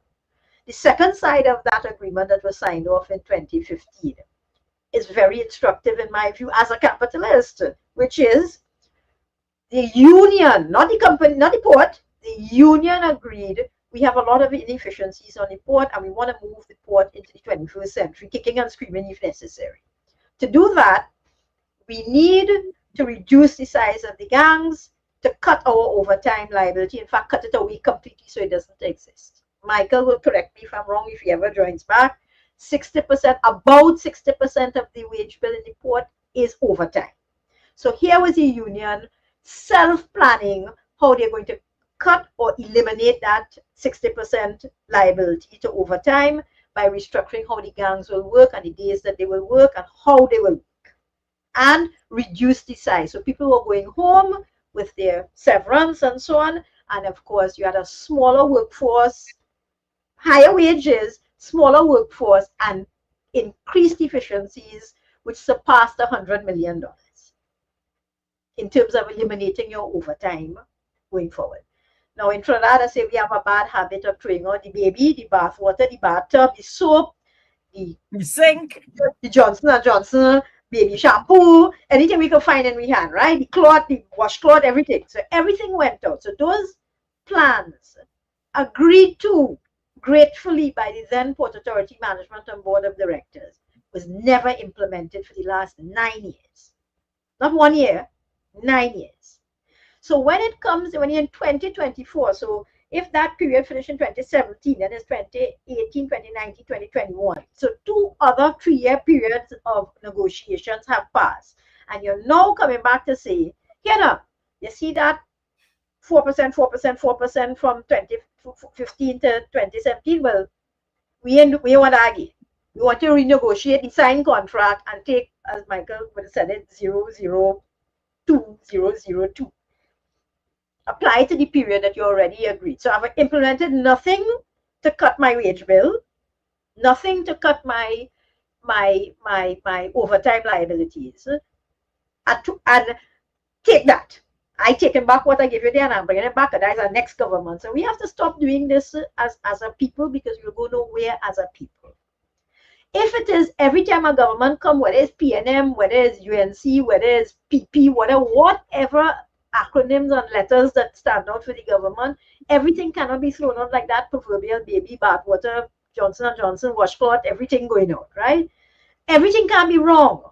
The second side of that agreement that was signed off in 2015 is very instructive in my view as a capitalist, which is the union, not the company, not the port, the union agreed we have a lot of inefficiencies on the port and we want to move the port into the 21st century, kicking and screaming if necessary. To do that, we need to reduce the size of the gangs, to cut our overtime liability, in fact, cut it away completely so it doesn't exist. Michael will correct me if I'm wrong if he ever joins back. 60%, about 60% of the wage bill in the port is overtime. So here was the union self-planning how they're going to cut or eliminate that 60% liability to overtime by restructuring how the gangs will work and the days that they will work and how they will work, and reduce the size. So people were going home with their severance and so on. And of course, you had a smaller workforce, higher wages, smaller workforce, and increased efficiencies, which surpassed $100 million in terms of eliminating your overtime going forward. Now in Trinidad, I say we have a bad habit of throwing out the baby, the bath water, the bathtub, the soap, the sink, the Johnson & Johnson baby shampoo, anything we could find in we had, right? The cloth, the washcloth, everything. So everything went out. So those plans agreed to gratefully by the then Port Authority Management and Board of Directors was never implemented for the last 9 years. Not 1 year, 9 years. So when it comes, when you're in 2024, so if that period finished in 2017, then it's 2018, 2019, 2021. So 2 other 3-year periods of negotiations have passed. And you're now coming back to say, here now, you see that 4%, 4%, 4% from 2015 to 2017. Well, we want to argue. We want to renegotiate the signed contract and take, as Michael would have said it, 002. Apply to the period that you already agreed. So I've implemented nothing to cut my wage bill, nothing to cut my overtime liabilities, and take that. I taken back what I gave you there and I'm bringing it back. And that is our next government. So we have to stop doing this as a people because we'll go nowhere as a people. If it is every time a government come, whether it's PNM, whether it's UNC, whether it's PP, whatever acronyms and letters that stand out for the government, everything cannot be thrown out like that proverbial baby bathwater, Johnson & Johnson, washcloth, everything going out, right? Everything can be wrong,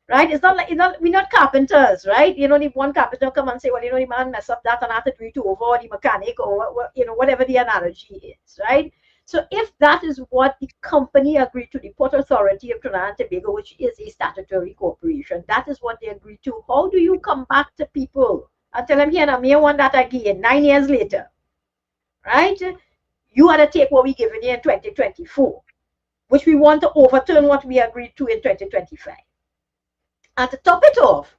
right? It's not like, we're not carpenters, right? You know, if one carpenter come and say, well, you know, the man mess up that and I have to do it over, or the mechanic, or, you know, whatever the analogy is, right? So if that is what the company agreed to, the Port Authority of Trinidad and Tobago, which is a statutory corporation, that is what they agreed to. How do you come back to people and tell them, here, now, me want that again 9 years later, right? You had to take what we given you in 2024, which we want to overturn what we agreed to in 2025. And to top it off,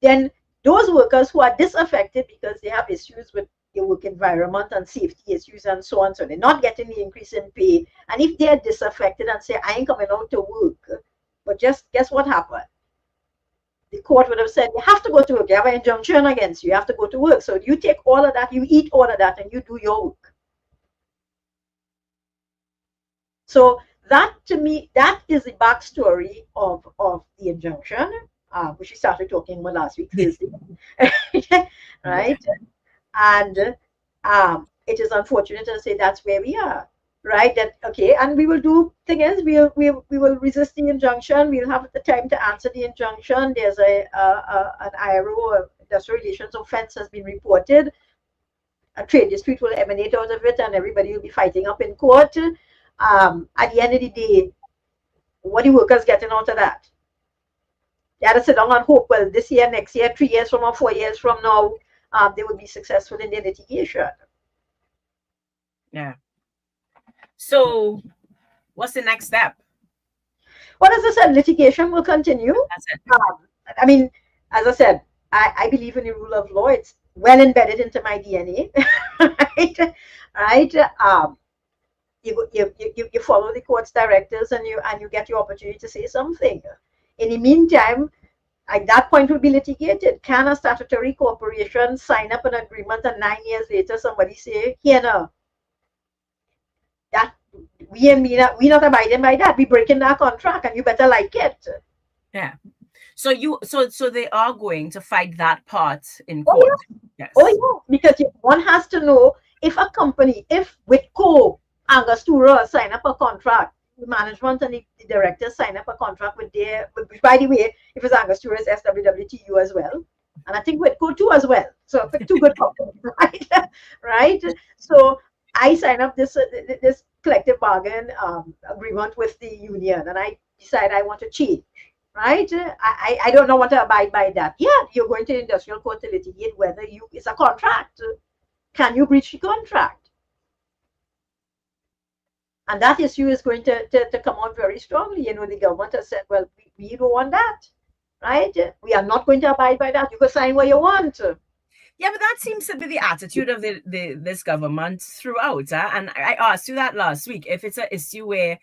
then those workers who are disaffected because they have issues with the work environment and safety issues and so on, so they're not getting the increase in pay. And if they're disaffected and say, I ain't coming out to work, but just guess what happened? The court would have said, you have to go to work. You have an injunction against you. You have to go to work. So you take all of that, you eat all of that, and you do your work. So that, to me, that is the backstory of the injunction, which we started talking about last week, Thursday. Right? And it is unfortunate to say that's where we are, right? That okay, and we will do. Thing is, we will resist the injunction. We'll have the time to answer the injunction. There's an IRO, industrial relations offense, has been reported. A trade dispute will emanate out of it, and everybody will be fighting up in court. At the end of the day, what are the workers getting out of that? They had to sit down and hope, well, this year, next year, 3 years from now, 4 years from now, they will be successful in their litigation. Yeah. So what's the next step? Well, as I said, litigation will continue. That's it. I mean, as I said, I believe in the rule of law. It's well embedded into my DNA, right? Right? You follow the court's directives, and you get your opportunity to say something. In the meantime, at that point will be litigated. Can a statutory corporation sign up an agreement and 9 years later somebody say, here now, that we not abiding by that. We breaking that contract and you better like it. Yeah. So they are going to fight that part in court. Oh, yeah. Yes. Oh, yeah. Because one has to know if a company, if Whitco, Angostura sign up a contract, the management and the directors sign up a contract with which, by the way, if it's Angostura, it's SWWTU as well. And I think Whitco too as well. So two good companies, right? Right? So I sign up this collective bargain agreement with the union, and I decide I want to change. Right? I don't know what to abide by that. Yeah, you're going to industrial court to litigate whether it's a contract. Can you breach the contract? And that issue is going to come out very strongly. You know, the government has said, well, we don't want that. Right? We are not going to abide by that. You can sign what you want. Yeah, but that seems to be the attitude of this government throughout. And I asked you that last week, if it's an issue where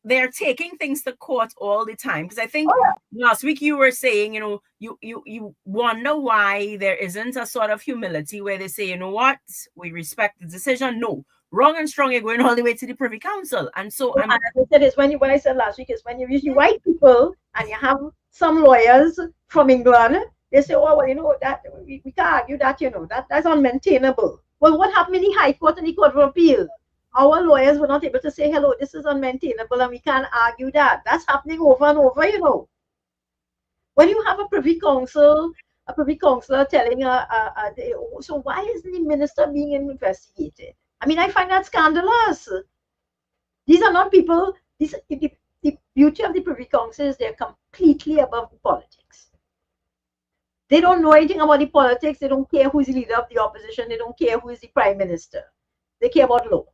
they're taking things to court all the time. Because I think last week you were saying, you wonder why there isn't a sort of humility where they say, you know what, we respect the decision. No, wrong and strong, you're going all the way to the Privy Council. And so and I said is what I said last week is when you use white people and you have some lawyers from England, they say, oh, well, that we can't argue that, that's unmaintainable. Well, what happened in the High Court and the Court of Appeal? Our lawyers were not able to say, hello, this is unmaintainable and we can't argue that. That's happening over and over, When you have a Privy Councilor telling so why isn't the minister being investigated? I mean, I find that scandalous. These are not people, the beauty of the Privy Council is they're completely above the politics. They don't know anything about the politics. They don't care who's the leader of the opposition. They don't care who is the prime minister. They care about law.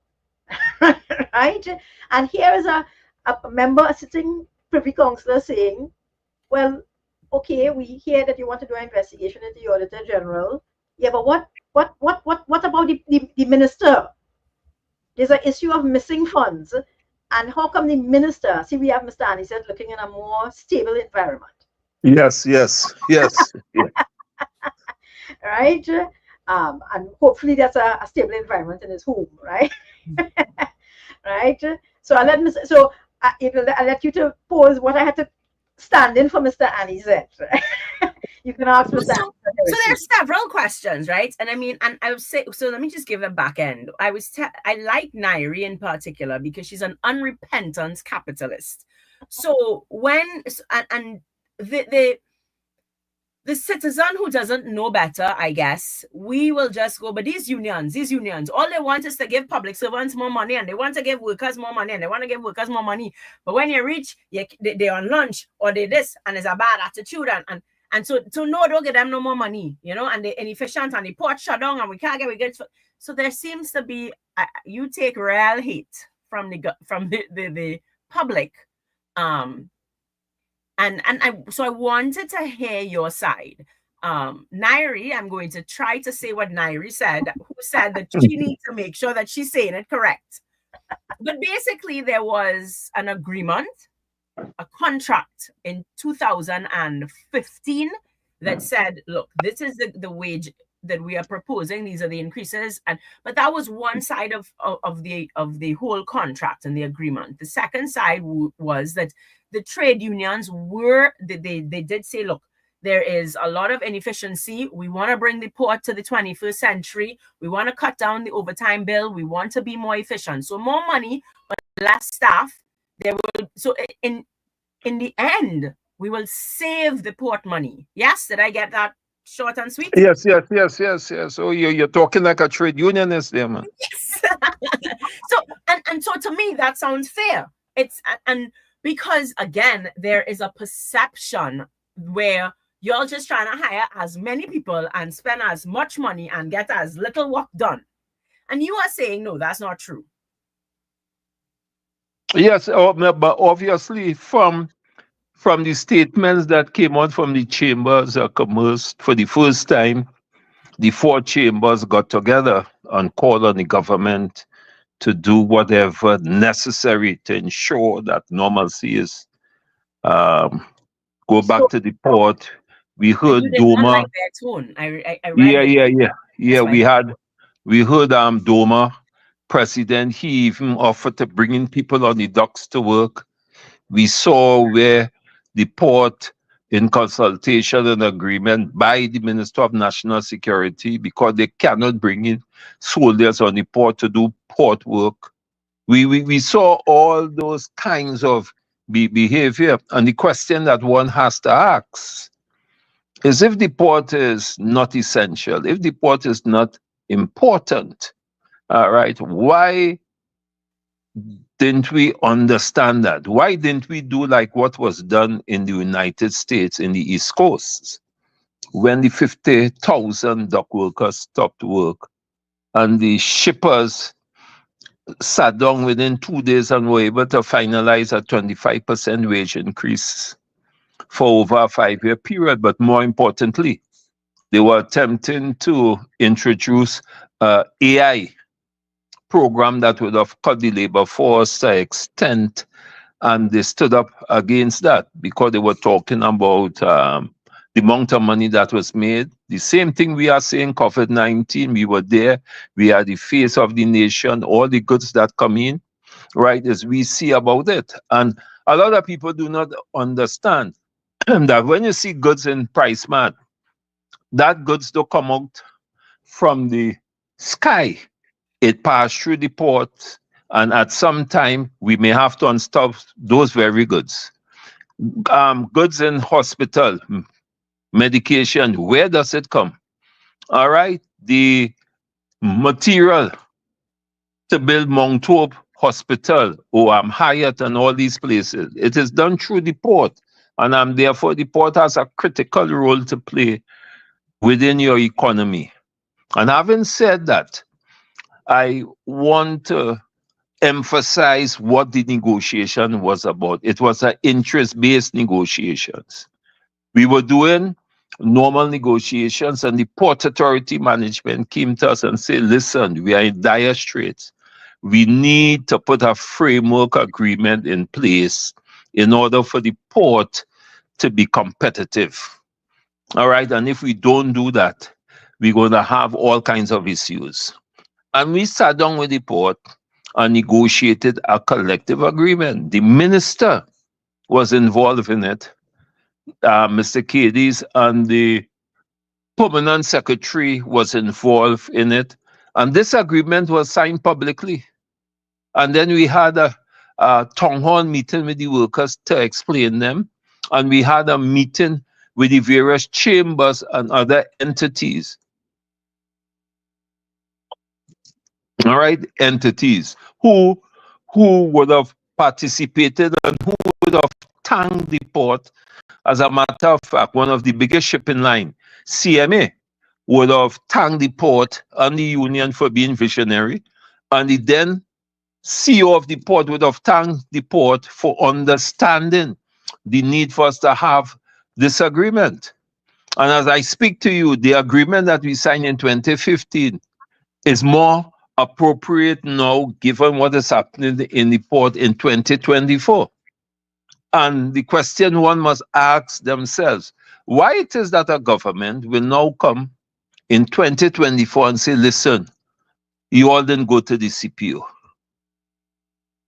Right? And here is a member, a sitting Privy Councillor saying, well, okay, we hear that you want to do an investigation into the Auditor General. Yeah, but what about the minister? There's an issue of missing funds. And how come the minister, see, we have Mr. Anisette looking in a more stable environment. Yes. Right? And hopefully that's a stable environment in his home, right? Right? So I'll let you to pose what I had to stand in for Mr. Anisette. You can ask Mr. So there's several questions, right? And I mean, and I would say, so let me just give a back end. I like Nairi in particular because she's an unrepentant capitalist. So the citizen who doesn't know better, I guess, we will just go, but these unions, all they want is to give public servants more money, and they want to give workers more money, and they want to give workers more money. But when you reach, they're on lunch, or they this, and it's a bad attitude, and so no, don't give them no more money, and they're inefficient, and the port shut down, and we can't get. So there seems to be, you take real hate from the public, so I wanted to hear your side. Nairi, I'm going to try to say what Nairi said, who said that she needs to make sure that she's saying it correct. But basically, there was an agreement, a contract in 2015 that said, look, this is the wage that we are proposing. These are the increases. But that was one side of the whole contract and the agreement. The second side was that the trade unions they did say, look, there is a lot of inefficiency. We want to bring the port to the 21st century. We want to cut down the overtime bill. We want to be more efficient. So more money, but less staff. So in the end, we will save the port money. Yes, did I get that short and sweet? Yes. So you're talking like a trade unionist there, man. Yes. So to me, that sounds fair. Because again, there is a perception where you're just trying to hire as many people and spend as much money and get as little work done. And you are saying, no, that's not true. Yes, but obviously from from the statements that came out from the chambers of commerce, for the first time, the four chambers got together and called on the government to do whatever necessary to ensure that normalcy is go back So, to the port. We And you heard did not Doma. like their tone. I read Yeah, it. yeah, yeah. Yeah, That's why. we heard Doma, president, he even offered to bringing people on the docks to work. We saw where the port, in consultation and agreement by the Minister of National Security, because they cannot bring in soldiers on the port to do port work. We saw all those kinds of behavior. And the question that one has to ask is, if the port is not essential, if the port is not important, all right, why didn't we understand that? Why didn't we do like what was done in the United States in the East Coast when the 50,000 dock workers stopped work and the shippers sat down within 2 days and were able to finalize a 25% wage increase for over a 5-year period? But more importantly, they were attempting to introduce AI program that would have cut the labor force to extent, and they stood up against that because they were talking about the amount of money that was made. The same thing we are saying, COVID-19, we were there, we are the face of the nation, all the goods that come in, right, as we see about it. And a lot of people do not understand that when you see goods in price mat, that goods don't come out from the sky. It passed through the port, and at some time we may have to unstop those very goods. Goods in hospital, medication, where does it come? All right, the material to build Mount Hope Hospital or Hyatt and all these places, it is done through the port, and therefore the port has a critical role to play within your economy. And having said that, I want to emphasize what the negotiation was about. It was an interest-based negotiations. We were doing normal negotiations, and the Port Authority management came to us and said, listen, we are in dire straits. We need to put a framework agreement in place in order for the port to be competitive. All right, and if we don't do that, we're going to have all kinds of issues. And we sat down with the port and negotiated a collective agreement. The minister was involved in it, Mr. Cadiz, and the permanent secretary was involved in it. And this agreement was signed publicly. And then we had a town hall meeting with the workers to explain them. And we had a meeting with the various chambers and other entities. All right, entities who would have participated and who would have thanked the port. As a matter of fact, one of the biggest shipping line, CMA, would have thanked the port and the union for being visionary, and the then CEO of the port would have thanked the port for understanding the need for us to have this agreement. And as I speak to you, the agreement that we signed in 2015 is more appropriate now, given what is happening in the port in 2024. And the question one must ask themselves, why it is that a government will now come in 2024 and say, listen, you all didn't go to the CPO.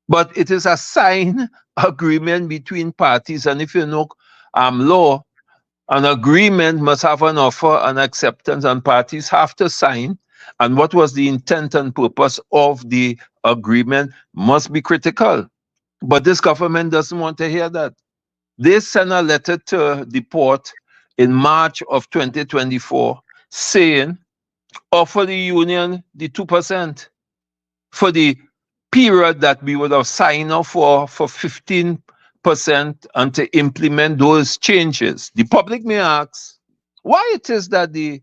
But it is a signed agreement between parties, and if you know law, an agreement must have an offer and acceptance, and parties have to sign. And what was the intent and purpose of the agreement must be critical. But this government doesn't want to hear that. They sent a letter to the port in March of 2024 saying, offer the union the 2% for the period that we would have signed up for 15%, and to implement those changes. The public may ask, why it is that the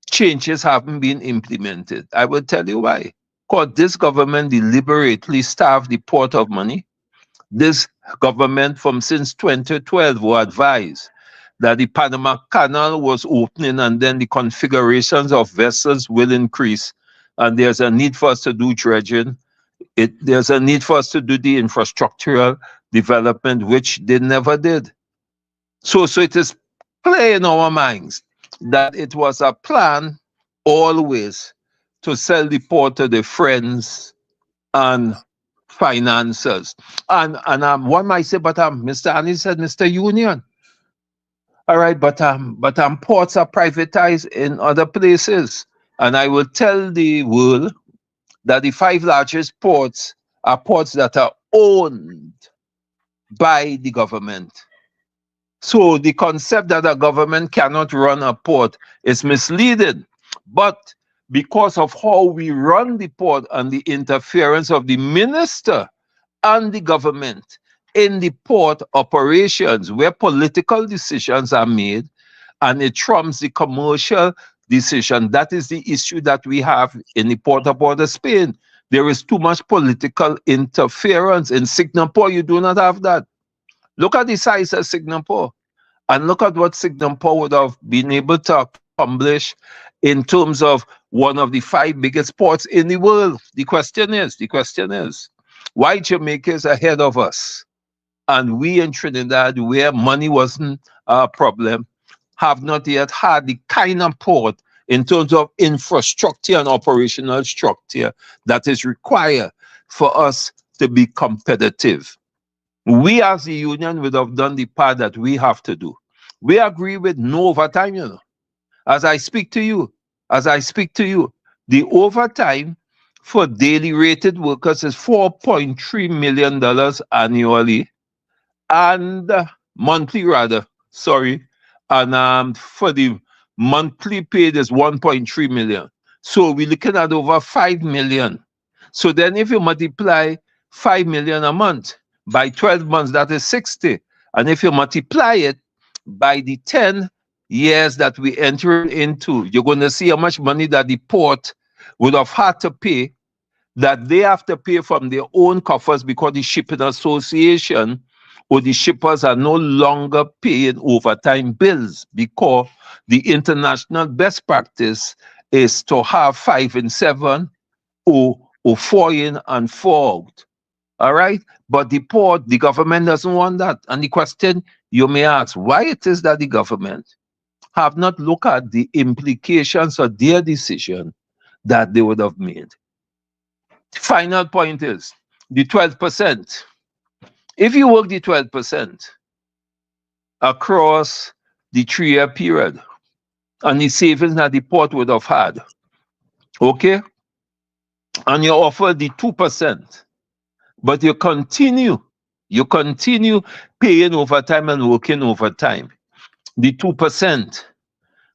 changes haven't been implemented? I will tell you why. Because this government deliberately starved the port of money. This government from since 2012 were advised that the Panama Canal was opening and then the configurations of vessels will increase. And there's a need for us to do dredging. There's a need for us to do the infrastructural development, which they never did. So it is clear in our minds that it was a plan always to sell the port to the friends and financiers. And one might say, but Mr. Annie said, Mr. Union. All right, but ports are privatized in other places. And I will tell the world that the 5 largest ports are ports that are owned by the government. So the concept that a government cannot run a port is misleading. But because of how we run the port and the interference of the minister and the government in the port operations, where political decisions are made and it trumps the commercial decision, that is the issue that we have in the Port of Port of Spain. There is too much political interference. In Singapore, you do not have that. Look at the size of Singapore. And look at what Singapore would have been able to accomplish in terms of one of the 5 biggest ports in the world. The question is, why Jamaica is ahead of us? And we in Trinidad, where money wasn't a problem, have not yet had the kind of port in terms of infrastructure and operational structure that is required for us to be competitive. We as the union would have done the part that we have to do. We agree with no overtime, you know. As I speak to you, the overtime for daily rated workers is $4.3 million annually, and monthly rather, sorry. And for the monthly paid is 1.3 million. So we're looking at over 5 million. So then if you multiply 5 million a month by 12 months, that is 60. And if you multiply it by the 10 years that we enter into, you're going to see how much money that the port would have had to pay, that they have to pay from their own coffers, because the shipping association or the shippers are no longer paying overtime bills, because the international best practice is to have 5 in 7 or 4 in and 4 out. All right? But the port, the government doesn't want that. And the question you may ask, why it is that the government have not looked at the implications of their decision that they would have made. Final point is the 12%. If you work the 12% across the 3-year period and the savings that the port would have had, okay, and you offer the 2%, but you continue paying overtime and working overtime, the 2%,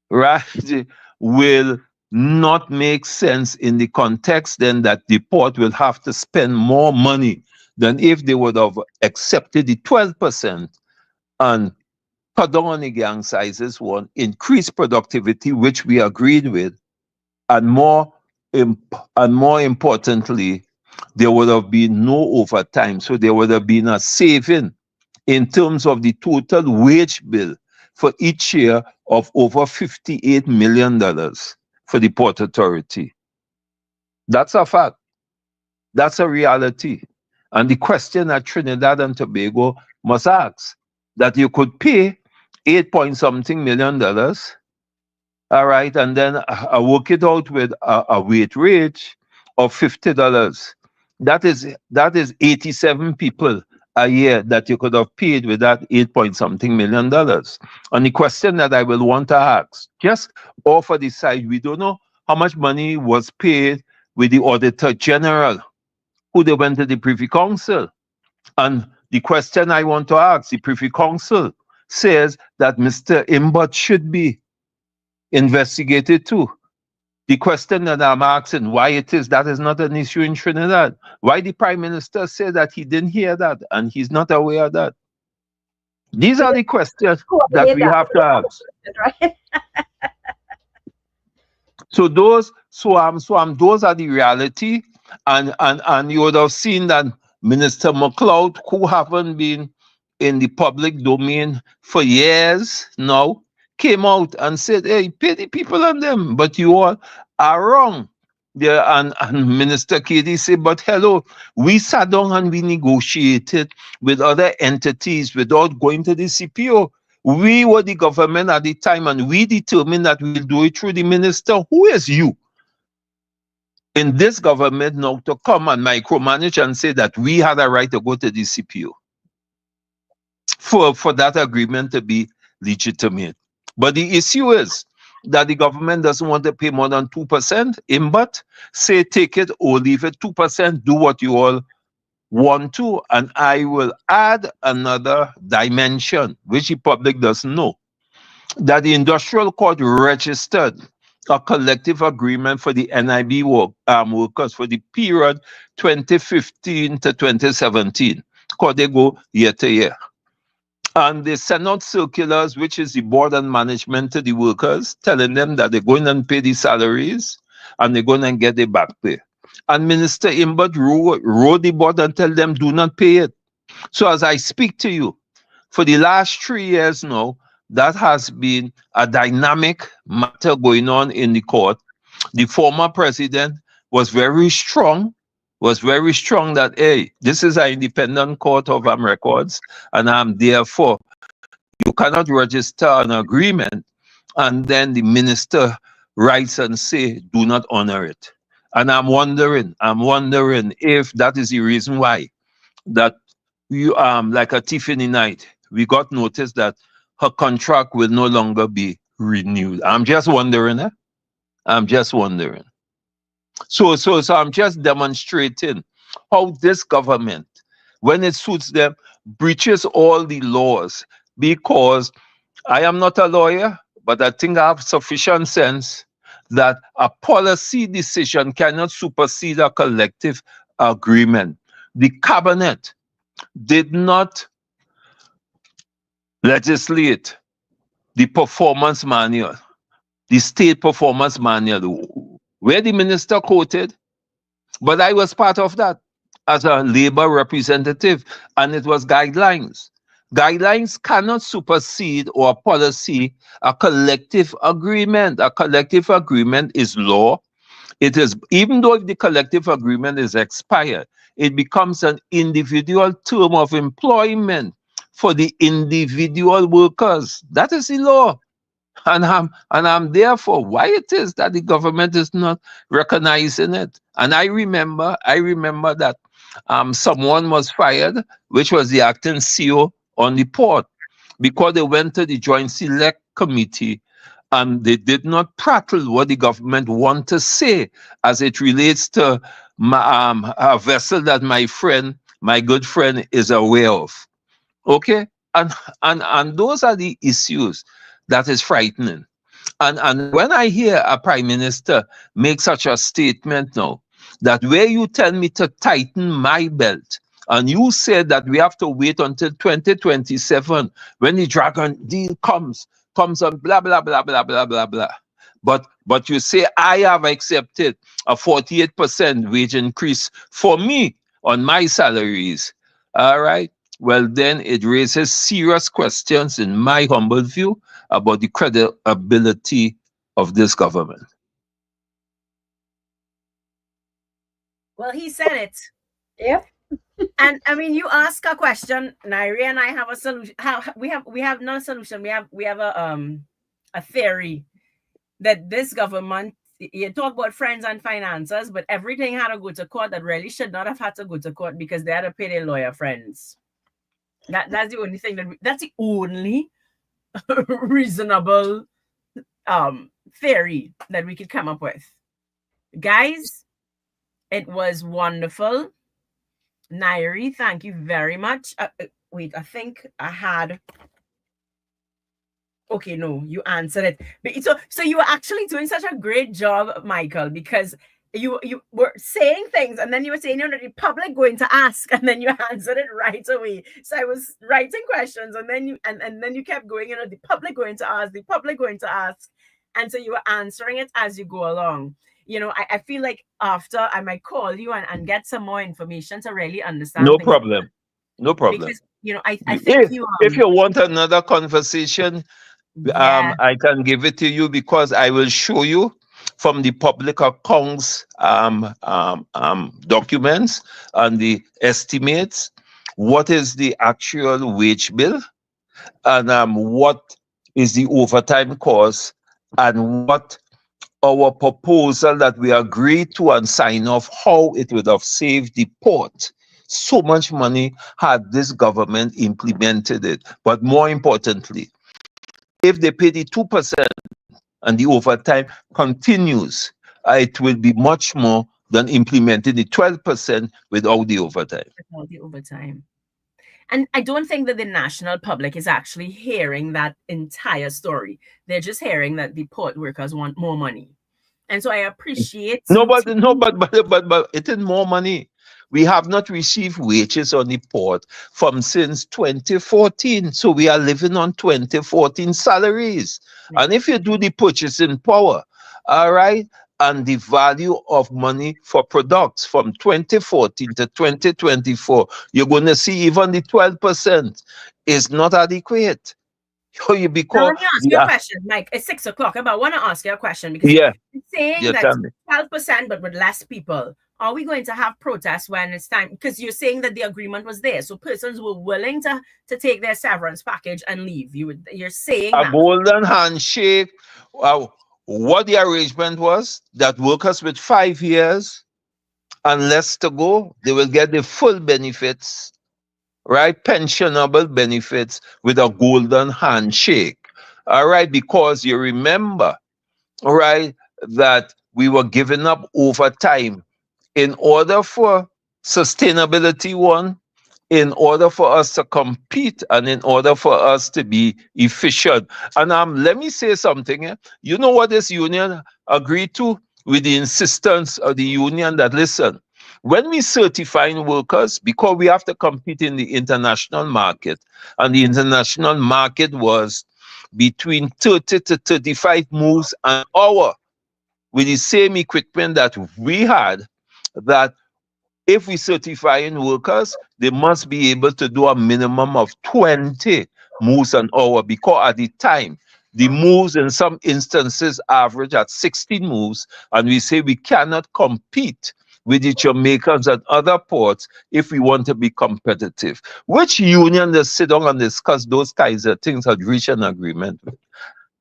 right, will not make sense in the context then that the port will have to spend more money than if they would have accepted the 12% and cut down on the gang sizes, one, increase productivity, which we agreed with, and more importantly, there would have been no overtime. So there would have been a saving in terms of the total wage bill for each year of over $58 million for the Port Authority. That's a fact. That's a reality. And the question that Trinidad and Tobago must ask, that you could pay $8-point-something million, all right, and then work it out with a wage rate of $50. That is 87 people a year that you could have paid with that $8-point-something million. And the question that I will want to ask, just off the side, we don't know how much money was paid with the Auditor General, who they went to the Privy Council. And the question I want to ask, the Privy Council says that Mr. Imbot should be investigated too. The question that I'm asking, why it is that is not an issue in Trinidad? Why the Prime Minister said that he didn't hear that and he's not aware of that? These are the questions that we have to ask. Right? So those are the reality, and you would have seen that Minister McLeod, who haven't been in the public domain for years now, came out and said, hey, pay the people on them, but you all are wrong. There, and Minister Katie said, but hello, we sat down and we negotiated with other entities without going to the CPO. We were the government at the time and we determined that we'll do it through the minister. Who is you in this government now to come and micromanage and say that we had a right to go to the CPO for that agreement to be legitimate? But the issue is that the government doesn't want to pay more than 2%, but say take it or leave it 2%, do what you all want to. And I will add another dimension, which the public doesn't know, that the industrial court registered a collective agreement for the NIB workers for the period 2015 to 2017. Because they go year to year. And they send out circulars, which is the board and management to the workers, telling them that they're going and pay the salaries and they're going and get the back pay. And Minister Imbert wrote the board and tell them, do not pay it. So as I speak to you, for the last 3 years now, that has been a dynamic matter going on in the court. The former president was very strong that, hey, this is an independent court of records, and therefore, you cannot register an agreement, and then the minister writes and say, do not honor it. And I'm wondering if that is the reason why that you like a thief in the night, we got notice that her contract will no longer be renewed. I'm just wondering, I'm just wondering. So I'm just demonstrating how this government, when it suits them, breaches all the laws. Because I am not a lawyer, but I think I have sufficient sense that a policy decision cannot supersede a collective agreement. The cabinet did not legislate the performance manual, the state performance manual, where the minister quoted, but I was part of that as a labor representative, and it was guidelines. Guidelines cannot supersede or policy a collective agreement. A collective agreement is law. It is, even though if the collective agreement is expired, it becomes an individual term of employment for the individual workers. That is the law. And I'm therefore why it is that the government is not recognizing it. And I remember that someone was fired, which was the acting CEO on the port, because they went to the Joint Select Committee and they did not prattle what the government want to say as it relates to a vessel that my good friend is aware of. Okay? And those are the issues that is frightening. And when I hear a prime minister make such a statement now, that where you tell me to tighten my belt, and you said that we have to wait until 2027 when the Dragon deal comes and blah, blah, blah, blah, blah, blah, blah. But you say I have accepted a 48% wage increase for me on my salaries. All right. Well, then it raises serious questions, in my humble view, about the credibility of this government. Well, he said it. Yeah. And I mean, you ask a question, Nairi and I have a solution. We have no solution. We have a theory that this government, you talk about friends and finances, but everything had to go to court that really should not have had to go to court because they had to pay their lawyer friends. That's the only thing that's the only reasonable theory that we could come up with. Guys, it was wonderful. Nairi, thank you very much. Wait, I think I had. Okay, no, you answered it. But so you were actually doing such a great job, Michael, because you were saying things and then you were saying, the public going to ask, and then you answered it right away. So I was writing questions and then you kept going, the public going to ask, the public going to ask. And so you were answering it as you go along. I feel like after I might call you and get some more information to really understand No things problem. No problem. because I think If you want another conversation, yeah, I can give it to you because I will show you from the public accounts documents and the estimates what is the actual wage bill and what is the overtime cost and what our proposal that we agreed to and sign off, how it would have saved the port so much money had this government implemented it. But more importantly, if they pay the 2% and the overtime continues, it will be much more than implementing the 12% without the overtime. all the overtime. And I don't think that the national public is actually hearing that entire story. They're just hearing that the port workers want more money. And so I appreciate No, you but no, taking but it is more money. We have not received wages on the port from since 2014. So we are living on 2014 salaries. And if you do the purchasing power, all right, and the value of money for products from 2014 to 2024, you're going to see even the 12% is not adequate. Now, Because let me ask you a question, Mike. It's 6 o'clock. I want to ask you a question because yeah, you're saying yeah, that tell me. 12%, but with less people. Are we going to have protests when it's time? Because you're saying that the agreement was there, so persons were willing to take their severance package and leave. You're saying A that. golden handshake. What the arrangement was that workers with 5 years and less to go, they will get the full benefits, right? Pensionable benefits with a golden handshake. All right, because you remember, all right, that we were giving up overtime in order for sustainability one, in order for us to compete and in order for us to be efficient. And let me say something. You know what this union agreed to with the insistence of the union that, listen, when we certifying workers, because we have to compete in the international market, and the international market was between 30 to 35 moves an hour with the same equipment that we had, that if we certifying workers, they must be able to do a minimum of 20 moves an hour because at the time, the moves in some instances average at 16 moves, and we say we cannot compete with the Jamaicans and other ports if we want to be competitive. Which union does sit down and discuss those kinds of things and reach an agreement with?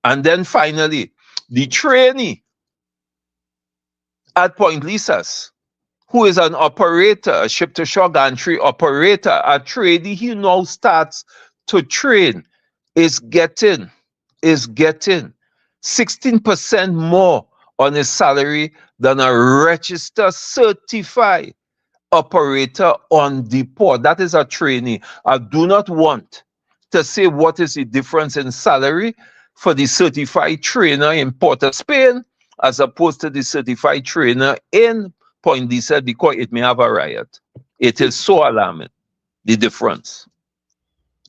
And then finally, the trainee at Point Lisas, who is an operator, a ship-to-shore gantry operator, a trainee, he now starts to train, is getting 16% more on his salary than a registered certified operator on the port. That is a trainee. I do not want to say what is the difference in salary for the certified trainer in Port of Spain as opposed to the certified trainer in Point Lisa, because it may have a riot. It is so alarming, the difference.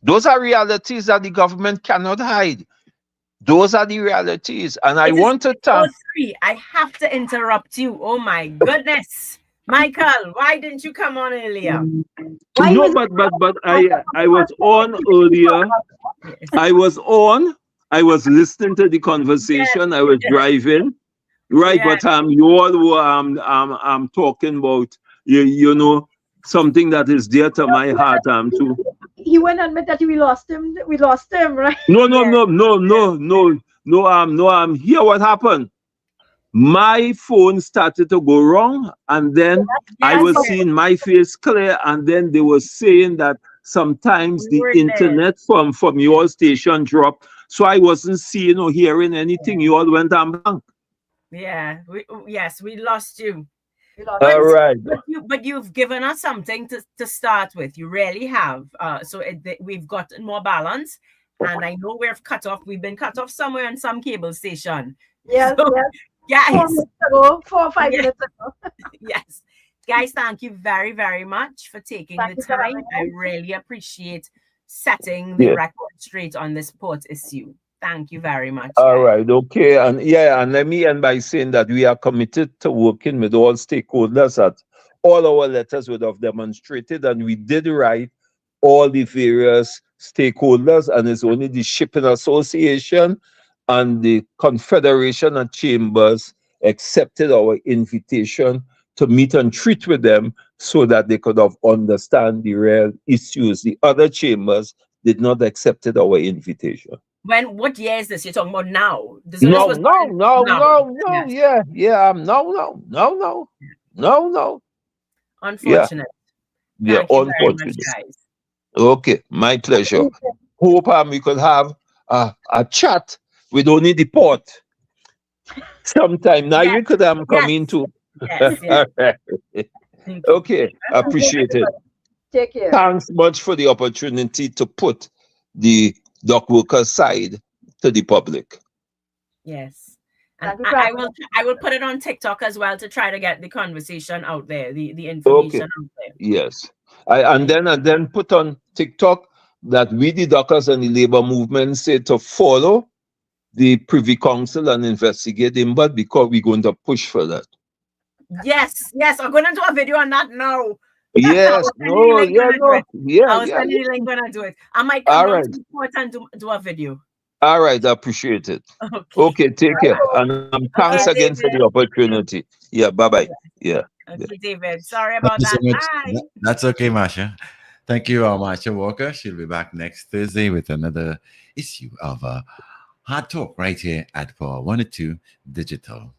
Those are realities that the government cannot hide. Those are the realities. And I want to tell. I have to interrupt you. Oh my goodness. Michael, why didn't you come on earlier? No, but I was on earlier. I was listening to the conversation. I was driving. Right, Yeah. but you all were talking about you know something that is dear to my heart too. He won't admit that we lost him. We lost him, right? No, here what happened. My phone started to go wrong, and then I was seeing my face clear, and then they were saying that sometimes the internet from your station dropped, so I wasn't seeing or hearing anything. You all went on blank. Yeah, we lost you. All right. But you've given us something to start with. You really have. So we've gotten more balance, and I know we've been cut off somewhere on some cable station. Yes, so, yes. Guys, 4 or 5 minutes ago. Yes. Guys, thank you very, very much for taking the time. I really appreciate setting the record straight on this port issue. Thank you very much. All guys. right, okay. And yeah, and let me end by saying that we are committed to working with all stakeholders at all our letters would have demonstrated, and we did write all the various stakeholders, and it's only the Shipping Association and the Confederation of Chambers accepted our invitation to meet and treat with them so that they could have understand the real issues. The other chambers did not accept our invitation. What year is this? You're talking about now? So this No, was no, done no, now. no, no, Yes. no. Unfortunate. Yeah, Thank you very much, unfortunate. guys. Okay, my pleasure. Hope we could have a chat with only the port sometime. Now Yes. you could come Yes. into. Yes, yes. Thank you. Okay, appreciate it. Take care. Thanks much for the opportunity to put the dock worker side to the public. Yes. And Thank you, I will put it on TikTok as well to try to get the conversation out there, the information out there. Yes. And then put on TikTok that we the dockers and the labor movement say to follow the Privy Council and investigate him, but because we're going to push for that. Yes, yes. I'm going to do a video on that now. Yes, no, yeah, no, yeah, I was yeah. sending the link when I do it. I might come down to the port and do a video. All right, I appreciate it. Okay. Okay, take care. And thanks again for the opportunity. Yeah, bye-bye. Yeah. Okay, David. Sorry about Thank you that. so much. Bye. That's okay, Marsha. Thank you, Marsha Walker. She'll be back next Thursday with another issue of Hard Talk right here at Power 102 Digital.